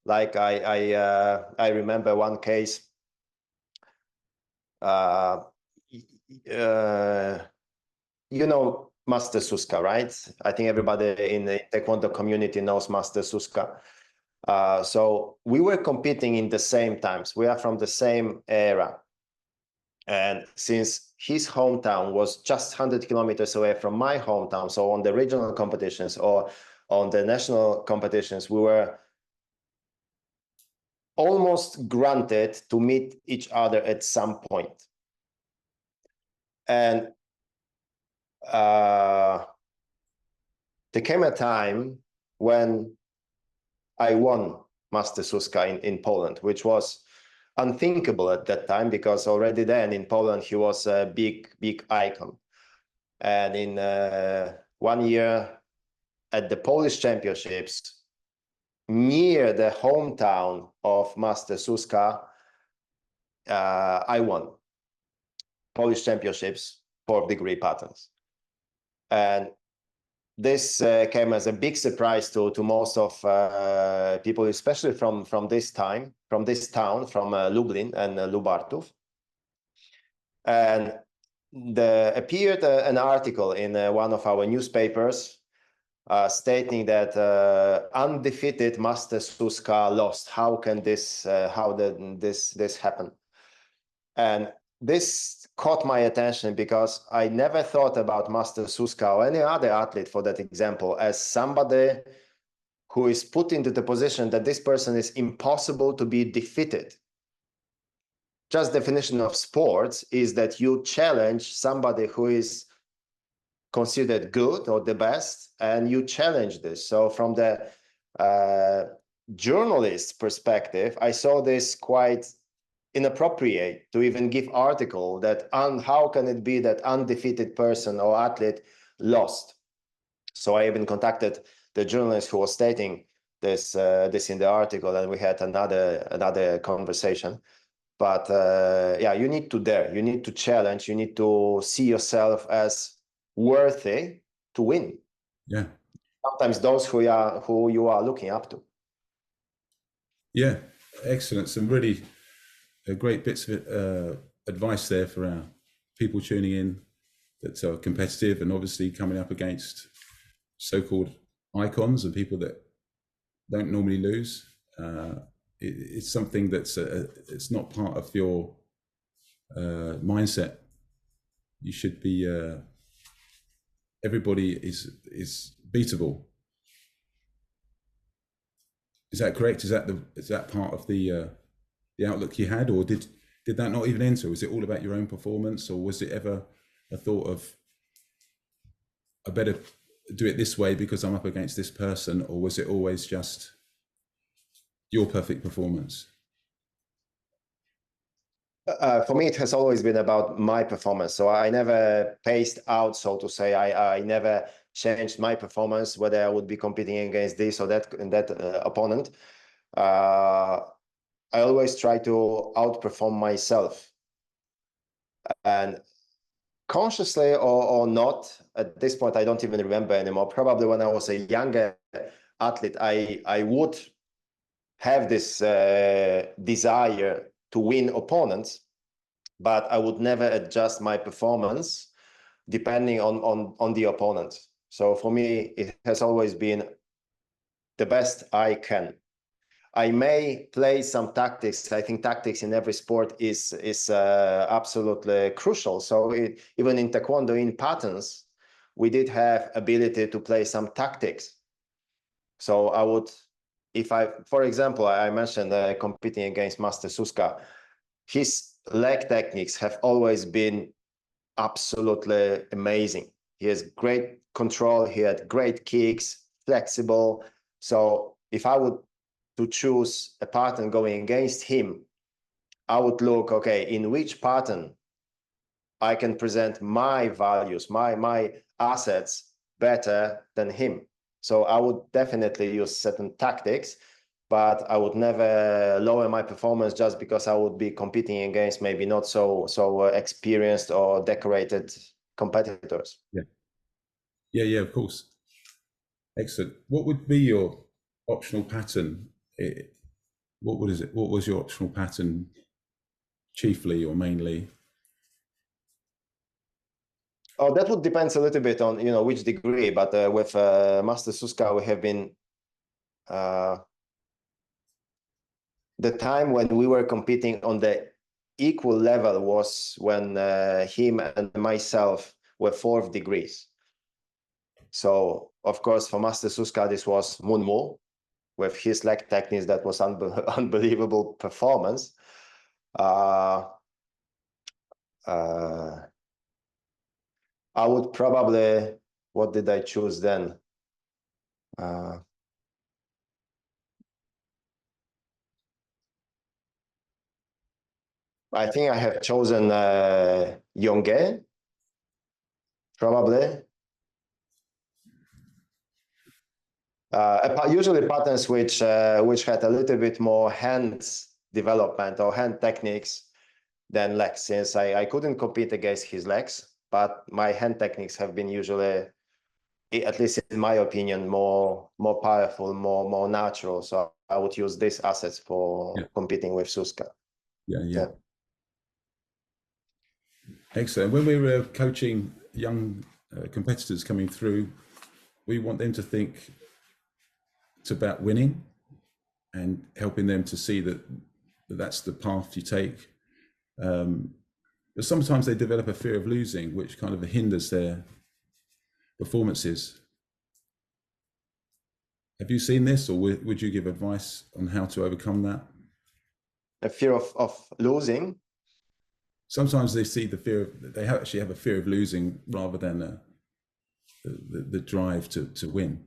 Like I remember one case. You know Master Suska, right? I think everybody in the Taekwondo community knows Master Suska. So we were competing in the same times. We are from the same era. And since his hometown was just 100 kilometers away from my hometown, so on the regional competitions or on the national competitions, we were almost granted to meet each other at some point. And there came a time when I won Master Suska in Poland, which was unthinkable at that time, because already then in Poland he was a big icon. And in 1 year at the Polish Championships, near the hometown of Master Suska, I won Polish Championships 4th-degree patterns. And this came as a big surprise to most of people, especially from this town, from Lublin and Lubartów. And there appeared an article in one of our newspapers stating that undefeated Master Suska lost. How can this this happen? And this caught my attention because I never thought about Master Suska or any other athlete, for that example, as somebody who is put into the position that this person is impossible to be defeated. Just definition of sports is that you challenge somebody who is considered good or the best, and you challenge this. So from the journalist perspective, I saw this quite inappropriate to even give article that how can it be that undefeated person or athlete lost. So I even contacted the journalist who was stating this in the article, and we had another conversation. But yeah, you need to dare, you need to challenge, you need to see yourself as worthy to win. Yeah. Sometimes those who you are looking up to. Yeah, excellent. Some really great bits of advice there for our people tuning in that are competitive and obviously coming up against so-called icons and people that don't normally lose. It's something that's it's not part of your mindset. You should be. Everybody is beatable. Is that correct? Is that part of the outlook you had, or did that not even enter? Was it all about your own performance, or was it ever a thought of I better do it this way because I'm up against this person, or was it always just your perfect performance? For me, it has always been about my performance. So I never paced out, so to say. I never changed my performance, whether I would be competing against this or that opponent. I always try to outperform myself. And consciously or not, at this point, I don't even remember anymore. Probably when I was a younger athlete, I would have this desire to win opponents, but I would never adjust my performance depending on the opponent. So for me, it has always been the best I can. I may play some tactics. I think tactics in every sport is absolutely crucial. So even in Taekwondo, in patterns, we did have ability to play some tactics. So I would, for example, I mentioned competing against Master Suska. His leg techniques have always been absolutely amazing. He has great control. He had great kicks, flexible. So if I would to choose a pattern going against him, I would look, okay, in which pattern I can present my values, my assets better than him. So I would definitely use certain tactics, but I would never lower my performance just because I would be competing against maybe not so experienced or decorated competitors. Yeah, of course. Excellent. What would be your optional pattern? What was your optional pattern chiefly or mainly? Oh, that would depend a little bit on which degree, but with Master Suska, we have been the time when we were competing on the equal level was when him and myself were 4th degrees. So of course for Master Suska this was Munmu with his leg techniques. That was unbelievable performance. I would probably, what did I choose then? I think I have chosen Yonghe, probably. Usually patterns which had a little bit more hands development or hand techniques than legs, since I couldn't compete against his legs, but my hand techniques have been usually, at least in my opinion, more powerful, more natural. So I would use these assets for competing with Suska. Yeah. Excellent. When we were coaching young competitors coming through, we want them to think it's about winning and helping them to see that that's the path you take. But sometimes they develop a fear of losing, which kind of hinders their performances. Have you seen this, or would you give advice on how to overcome that? A fear of losing? Sometimes they see the fear, they actually have a fear of losing rather than the drive to win.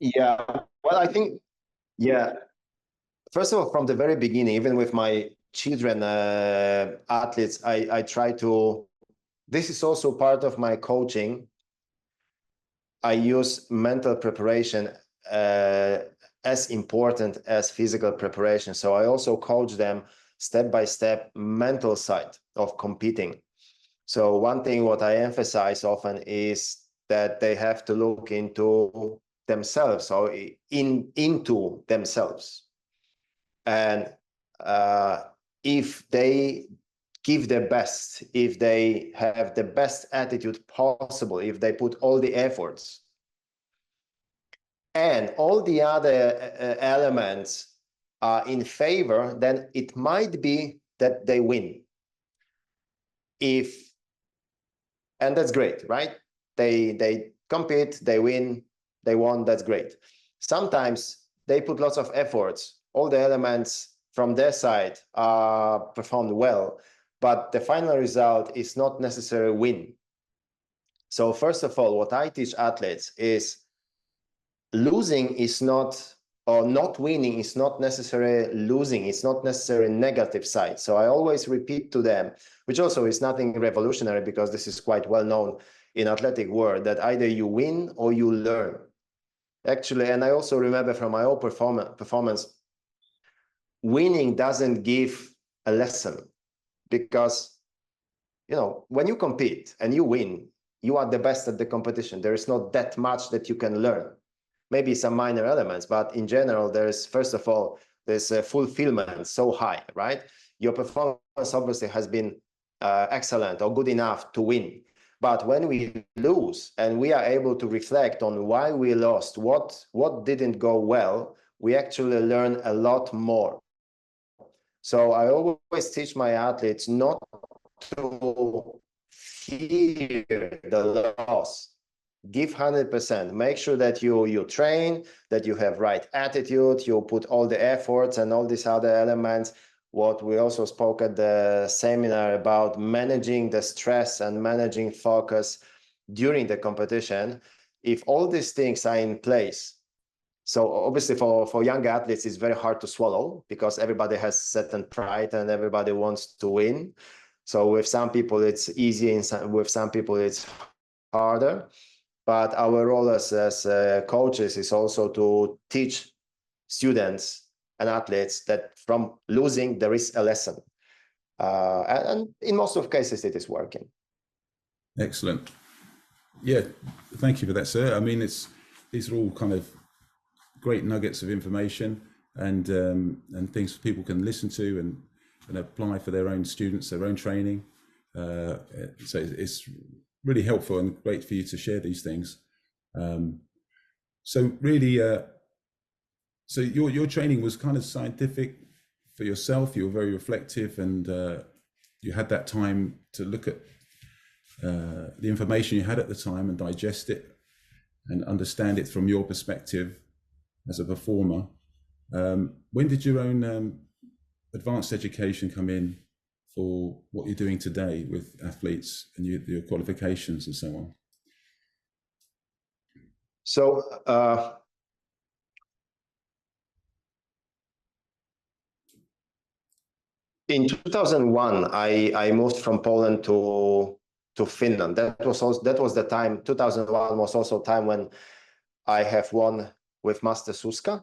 Yeah, well, I think, yeah. First of all, from the very beginning, even with my children athletes, I try to, this is also part of my coaching. I use mental preparation as important as physical preparation. So I also coach them step by step mental side of competing. So one thing what I emphasize often is that they have to look into themselves or into themselves. And if they give their best, if they have the best attitude possible, if they put all the efforts and all the other elements are in favor, then it might be that they win. And that's great, right? They compete, they win, they won, that's great. Sometimes they put lots of efforts, all the elements from their side are performed well, but the final result is not necessarily win. So first of all, what I teach athletes is losing is not, or not winning is not necessarily losing, it's not necessarily negative side. So I always repeat to them, which also is nothing revolutionary because this is quite well known in athletic world, that either you win or you learn. Actually, and I also remember from my own performance, winning doesn't give a lesson, because, you know, when you compete and you win, you are the best at the competition. There is not that much that you can learn. Maybe some minor elements, but in general, there's, first of all, there's a fulfillment so high, right? Your performance obviously has been excellent or good enough to win. But when we lose and we are able to reflect on why we lost, what didn't go well, we actually learn a lot more. So I always teach my athletes not to fear the loss. Give 100%. Make sure that you train, that you have right attitude, you put all the efforts and all these other elements. What we also spoke at the seminar about managing the stress and managing focus during the competition. If all these things are in place, so obviously for young athletes, it's very hard to swallow because everybody has certain pride and everybody wants to win. So with some people it's easy, and with some people it's harder. But our role as coaches is also to teach students and athletes that from losing there is a lesson. And in most of cases it is working. Excellent. Yeah, thank you for that, sir. I mean, these are all kind of great nuggets of information and things people can listen to and apply for their own students, their own training. So it's really helpful and great for you to share these things. So really, so your training was kind of scientific for yourself. You were very reflective, and you had that time to look at the information you had at the time and digest it and understand it from your perspective as a performer. When did your own advanced education come in for what you're doing today with athletes and your qualifications and so on? So in 2001, I moved from Poland to Finland. That was the time. 2001 was also time when I have won with Master Suska.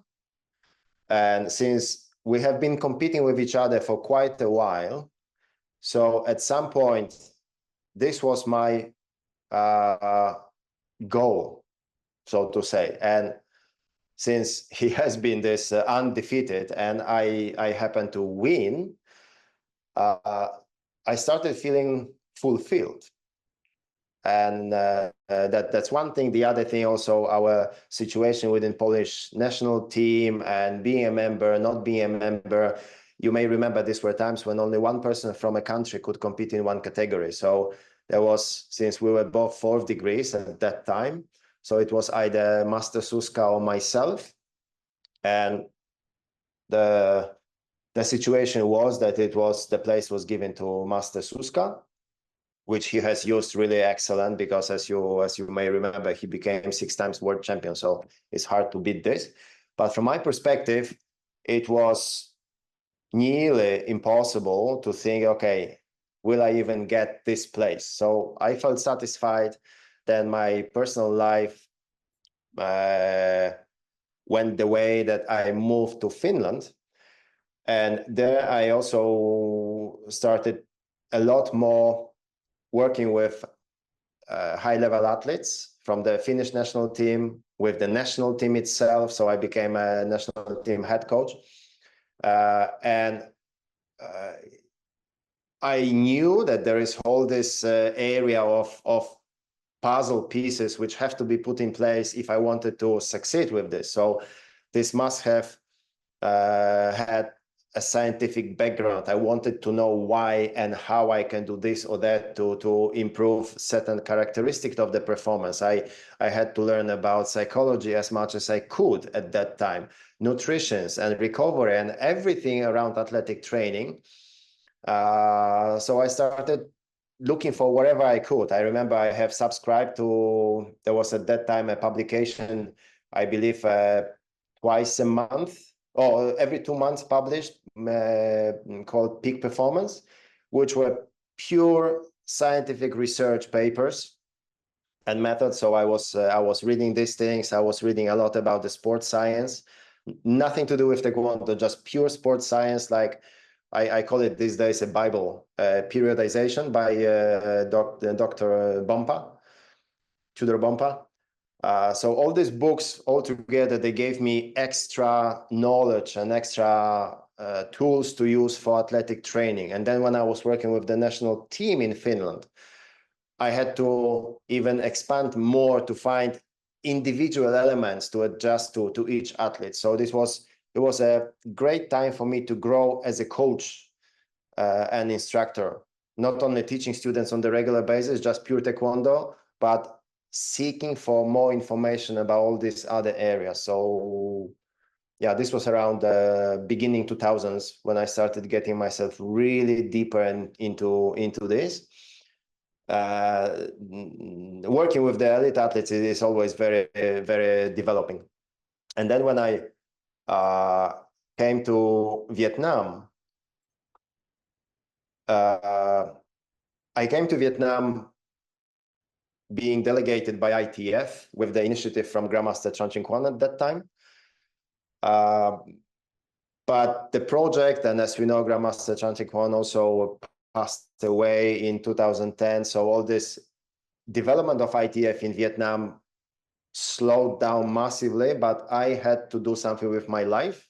And since we have been competing with each other for quite a while, so at some point, this was my goal, so to say. And since he has been this undefeated and I happened to win, I started feeling fulfilled. And that's one thing. The other thing also, our situation within Polish national team and being a member, not being a member. You may remember these were times when only one person from a country could compete in one category. So there was, since we were both 4th degrees at that time, so it was either Master Suska or myself. And the situation was that the place was given to Master Suska, which he has used really excellent, because as you may remember, he became 6 times world champion. So it's hard to beat this. But from my perspective, it was nearly impossible to think, okay, will I even get this place? So I felt satisfied. Then my personal life went the way that I moved to Finland. And there I also started a lot more working with high-level athletes from the Finnish national team, with the national team itself. So I became a national team head coach. And I knew that there is all this area of puzzle pieces which have to be put in place if I wanted to succeed with this. So this must have had a scientific background. I wanted to know why and how I can do this or that to improve certain characteristics of the performance. I had to learn about psychology as much as I could at that time, nutrition and recovery and everything around athletic training. So I started looking for whatever I could. I remember I have subscribed to, there was at that time a publication, I believe twice a month, or every 2 months published, called Peak Performance, which were pure scientific research papers and methods. So I was reading these things. I was reading a lot about the sports science, nothing to do with Taekwondo, just pure sports science. Like I call it these days a Bible, periodization by Dr. Bompa, Tudor Bompa. So all these books all together, they gave me extra knowledge and extra tools to use for athletic training. And then when I was working with the national team in Finland, I had to even expand more to find individual elements to adjust to each athlete. So it was a great time for me to grow as a coach and instructor, not only teaching students on the regular basis, just pure Taekwondo, but seeking for more information about all these other areas. So yeah, this was around the beginning 2000s when I started getting myself really deeper into this. Working with the elite athletes is always very, very developing. And then when I came to Vietnam, being delegated by ITF with the initiative from Grandmaster Chan Ching-Kwan at that time. But the project, and as we know, Grandmaster Chan Ching-Kwan also passed away in 2010. So all this development of ITF in Vietnam slowed down massively, but I had to do something with my life.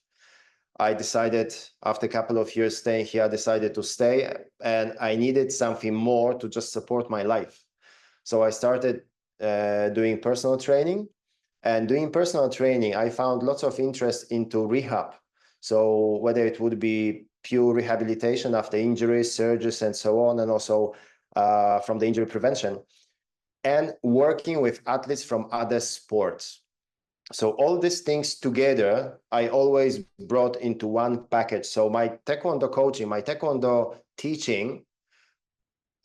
I decided, after a couple of years staying here, I decided to stay, and I needed something more to just support my life. So I started doing personal training, and doing personal training, I found lots of interest into rehab. So whether it would be pure rehabilitation after injuries, surgeries, and so on, and also from the injury prevention, and working with athletes from other sports. So all these things together, I always brought into one package. So my Taekwondo coaching, my Taekwondo teaching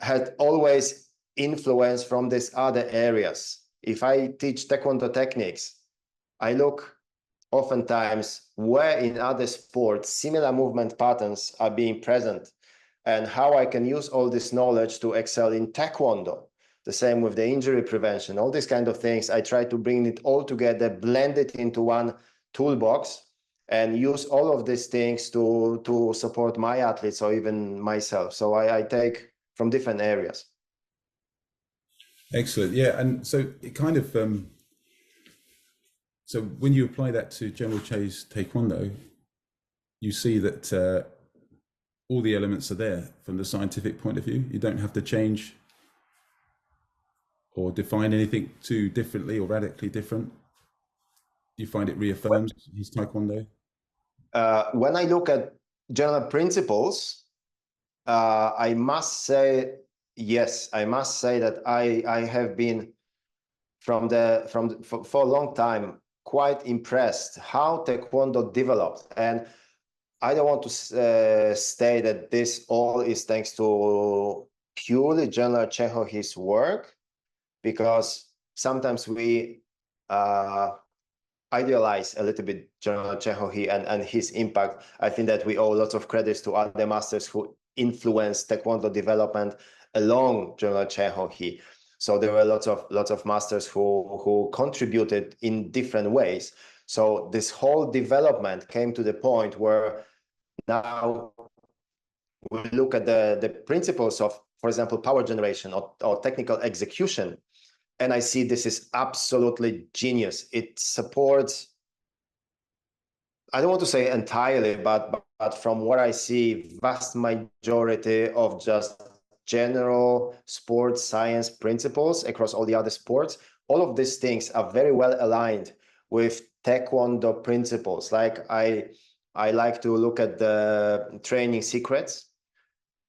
had always influence from these other areas. if I teach Taekwondo techniques, I look oftentimes where in other sports similar movement patterns are being present and how I can use all this knowledge to excel in Taekwondo. The same with the injury prevention, all these kind of things. I try to bring it all together, blend it into one toolbox, and use all of these things to support my athletes or even myself. So I take from different areas. Excellent. Yeah. And so it kind of, so when you apply that to General Che's Taekwondo, you see that all the elements are there from the scientific point of view. You don't have to change or define anything too differently or radically different. You find it reaffirms his Taekwondo? When I look at general principles, I must say, yes, I must say that I have been for a long time quite impressed how Taekwondo developed. And I don't want to say that this all is thanks to purely General Cheho, his work, because sometimes we idealize a little bit General Cheho and his impact. I think that we owe lots of credits to other masters who influenced Taekwondo development along General Cheho. So there were lots of masters who contributed in different ways. So this whole development came to the point where now we look at the principles of, for example, power generation or technical execution, and I see this is absolutely genius. It supports, I don't want to say entirely, but from what I see, vast majority of just general sports science principles across all the other sports. All of these things are very well aligned with Taekwondo principles. Like I like to look at the training secrets.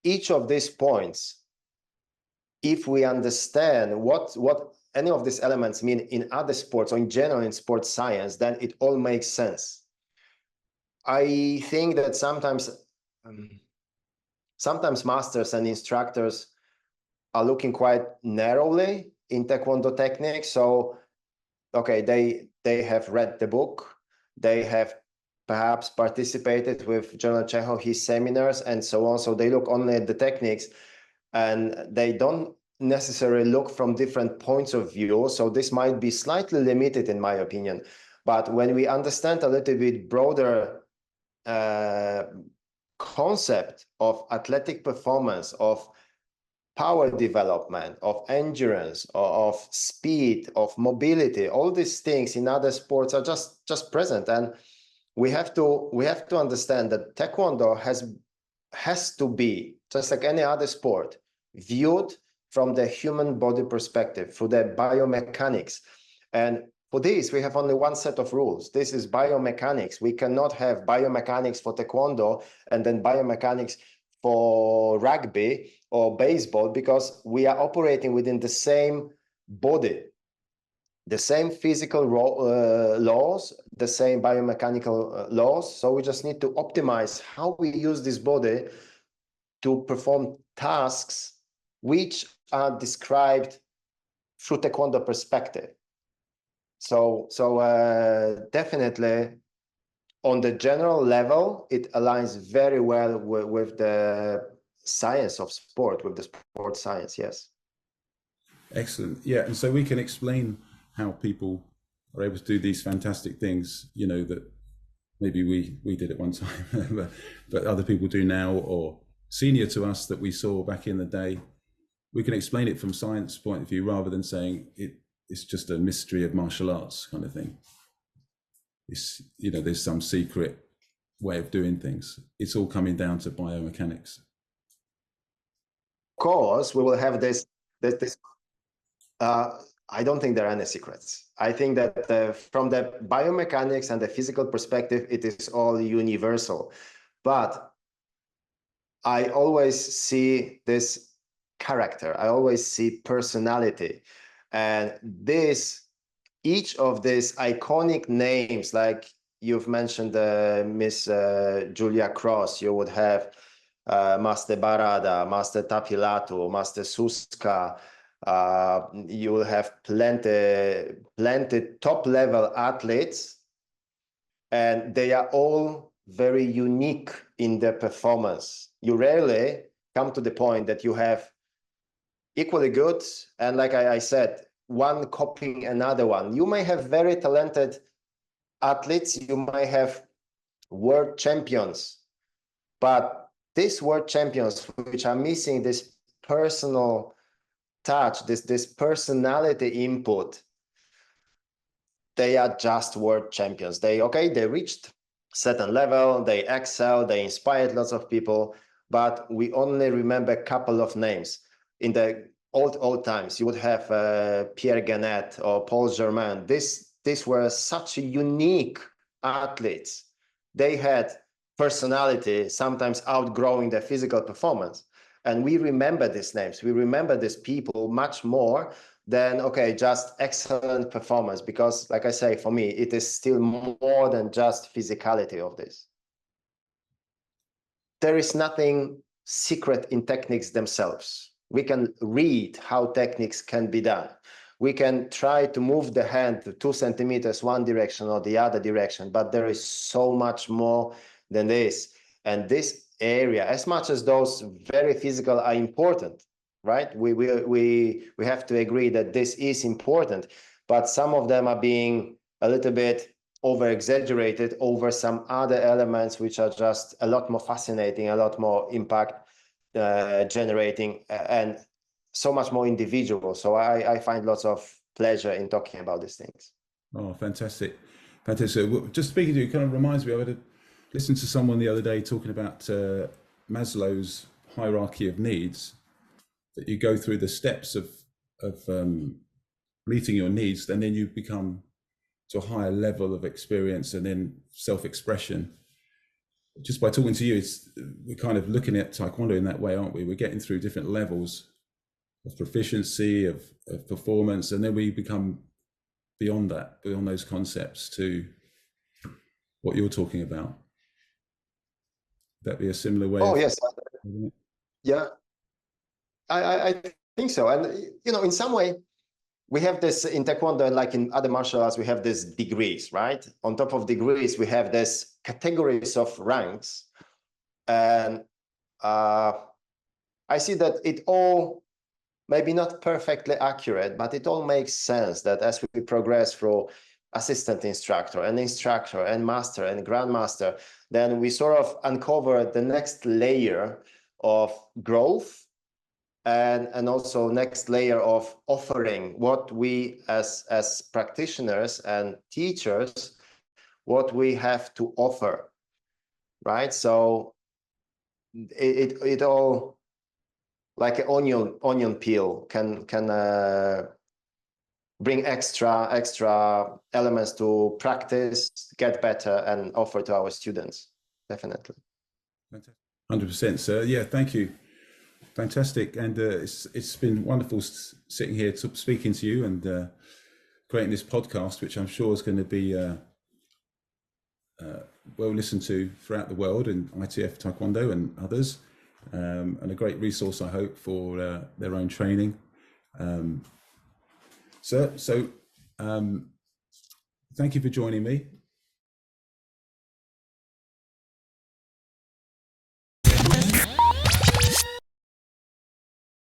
Each of these points, if we understand what any of these elements mean in other sports or in general in sports science, then it all makes sense. I think that sometimes masters and instructors are looking quite narrowly in Taekwondo techniques. So, okay, they have read the book, they have perhaps participated with General Cheho, his seminars and so on. So they look only at the techniques and they don't necessarily look from different points of view. So this might be slightly limited in my opinion. But when we understand a little bit broader concept of athletic performance, of power development, of endurance, of speed, of mobility, all these things in other sports are just present. And we have to understand that Taekwondo has to be, just like any other sport, viewed from the human body perspective, through the biomechanics. And for this, we have only one set of rules. This is biomechanics. We cannot have biomechanics for Taekwondo and then biomechanics for rugby or baseball, because we are operating within the same body, the same physical laws, the same biomechanical laws. So we just need to optimize how we use this body to perform tasks which are described through Taekwondo perspective. So definitely on the general level, it aligns very well with the science of sport, with the sport science, yes. Excellent. Yeah. And so we can explain how people are able to do these fantastic things, you know, that maybe we did at one time, but other people do now, or senior to us that we saw back in the day. We can explain it from science point of view rather than saying it's just a mystery of martial arts kind of thing. It's, you know, there's some secret way of doing things. It's all coming down to biomechanics. Of course, we will have this. I don't think there are any secrets. I think that from the biomechanics and the physical perspective, it is all universal. But I always see this character. I always see personality. And each of these iconic names, like you've mentioned Miss Julia Cross, you would have Master Barada, Master Tapilatu, Master Suska, You will have plenty top level athletes, and they are all very unique in their performance. You rarely come to the point that you have equally good, and like I said, one copying another one. You may have very talented athletes, you might have world champions, but these world champions which are missing this personal touch, this personality input, they are just world champions. They reached certain level, they excel, they inspired lots of people, but we only remember a couple of names. In the old times, you would have Pierre Ganet or Paul Germain. These were such unique athletes. They had personality, sometimes outgrowing their physical performance. And we remember these names. We remember these people much more than, just excellent performance. Because like I say, for me, it is still more than just physicality of this. There is nothing secret in techniques themselves. We can read how techniques can be done. We can try to move the hand to 2 centimeters one direction or the other direction, but there is so much more than this. And this area, as much as those very physical are important, right? We have to agree that this is important, but some of them are being a little bit over-exaggerated over some other elements which are just a lot more fascinating, a lot more impact generating, and so much more individual. So I find lots of pleasure in talking about these things. Oh, fantastic. Fantastic. Well, just speaking to you, it kind of reminds me, I listened to someone the other day talking about Maslow's hierarchy of needs, that you go through the steps of meeting your needs, and then you become to a higher level of experience and then self-expression. Just by talking to you, we're kind of looking at Taekwondo in that way, aren't we? We're getting through different levels of proficiency, of performance, and then we become beyond that, beyond those concepts, to what you're talking about. That be a similar way? Oh, yes. Yeah, I think so. And, in some way, we have this in Taekwondo, and like in other martial arts, we have these degrees, right? On top of degrees, we have this categories of ranks. And I see that it all, maybe not perfectly accurate, but it all makes sense that as we progress through assistant instructor and master and grandmaster, then we sort of uncover the next layer of growth and also next layer of offering, what we as practitioners and teachers, what we have to offer, right? So it all, like an onion peel, can bring extra elements to practice, get better, and offer to our students. Definitely. 100%, sir. Yeah, thank you. Fantastic. And it's been wonderful sitting here speaking to you and creating this podcast, which I'm sure is going to be well listened to throughout the world in ITF Taekwondo and others, and a great resource, I hope, for their own training. So thank you for joining me.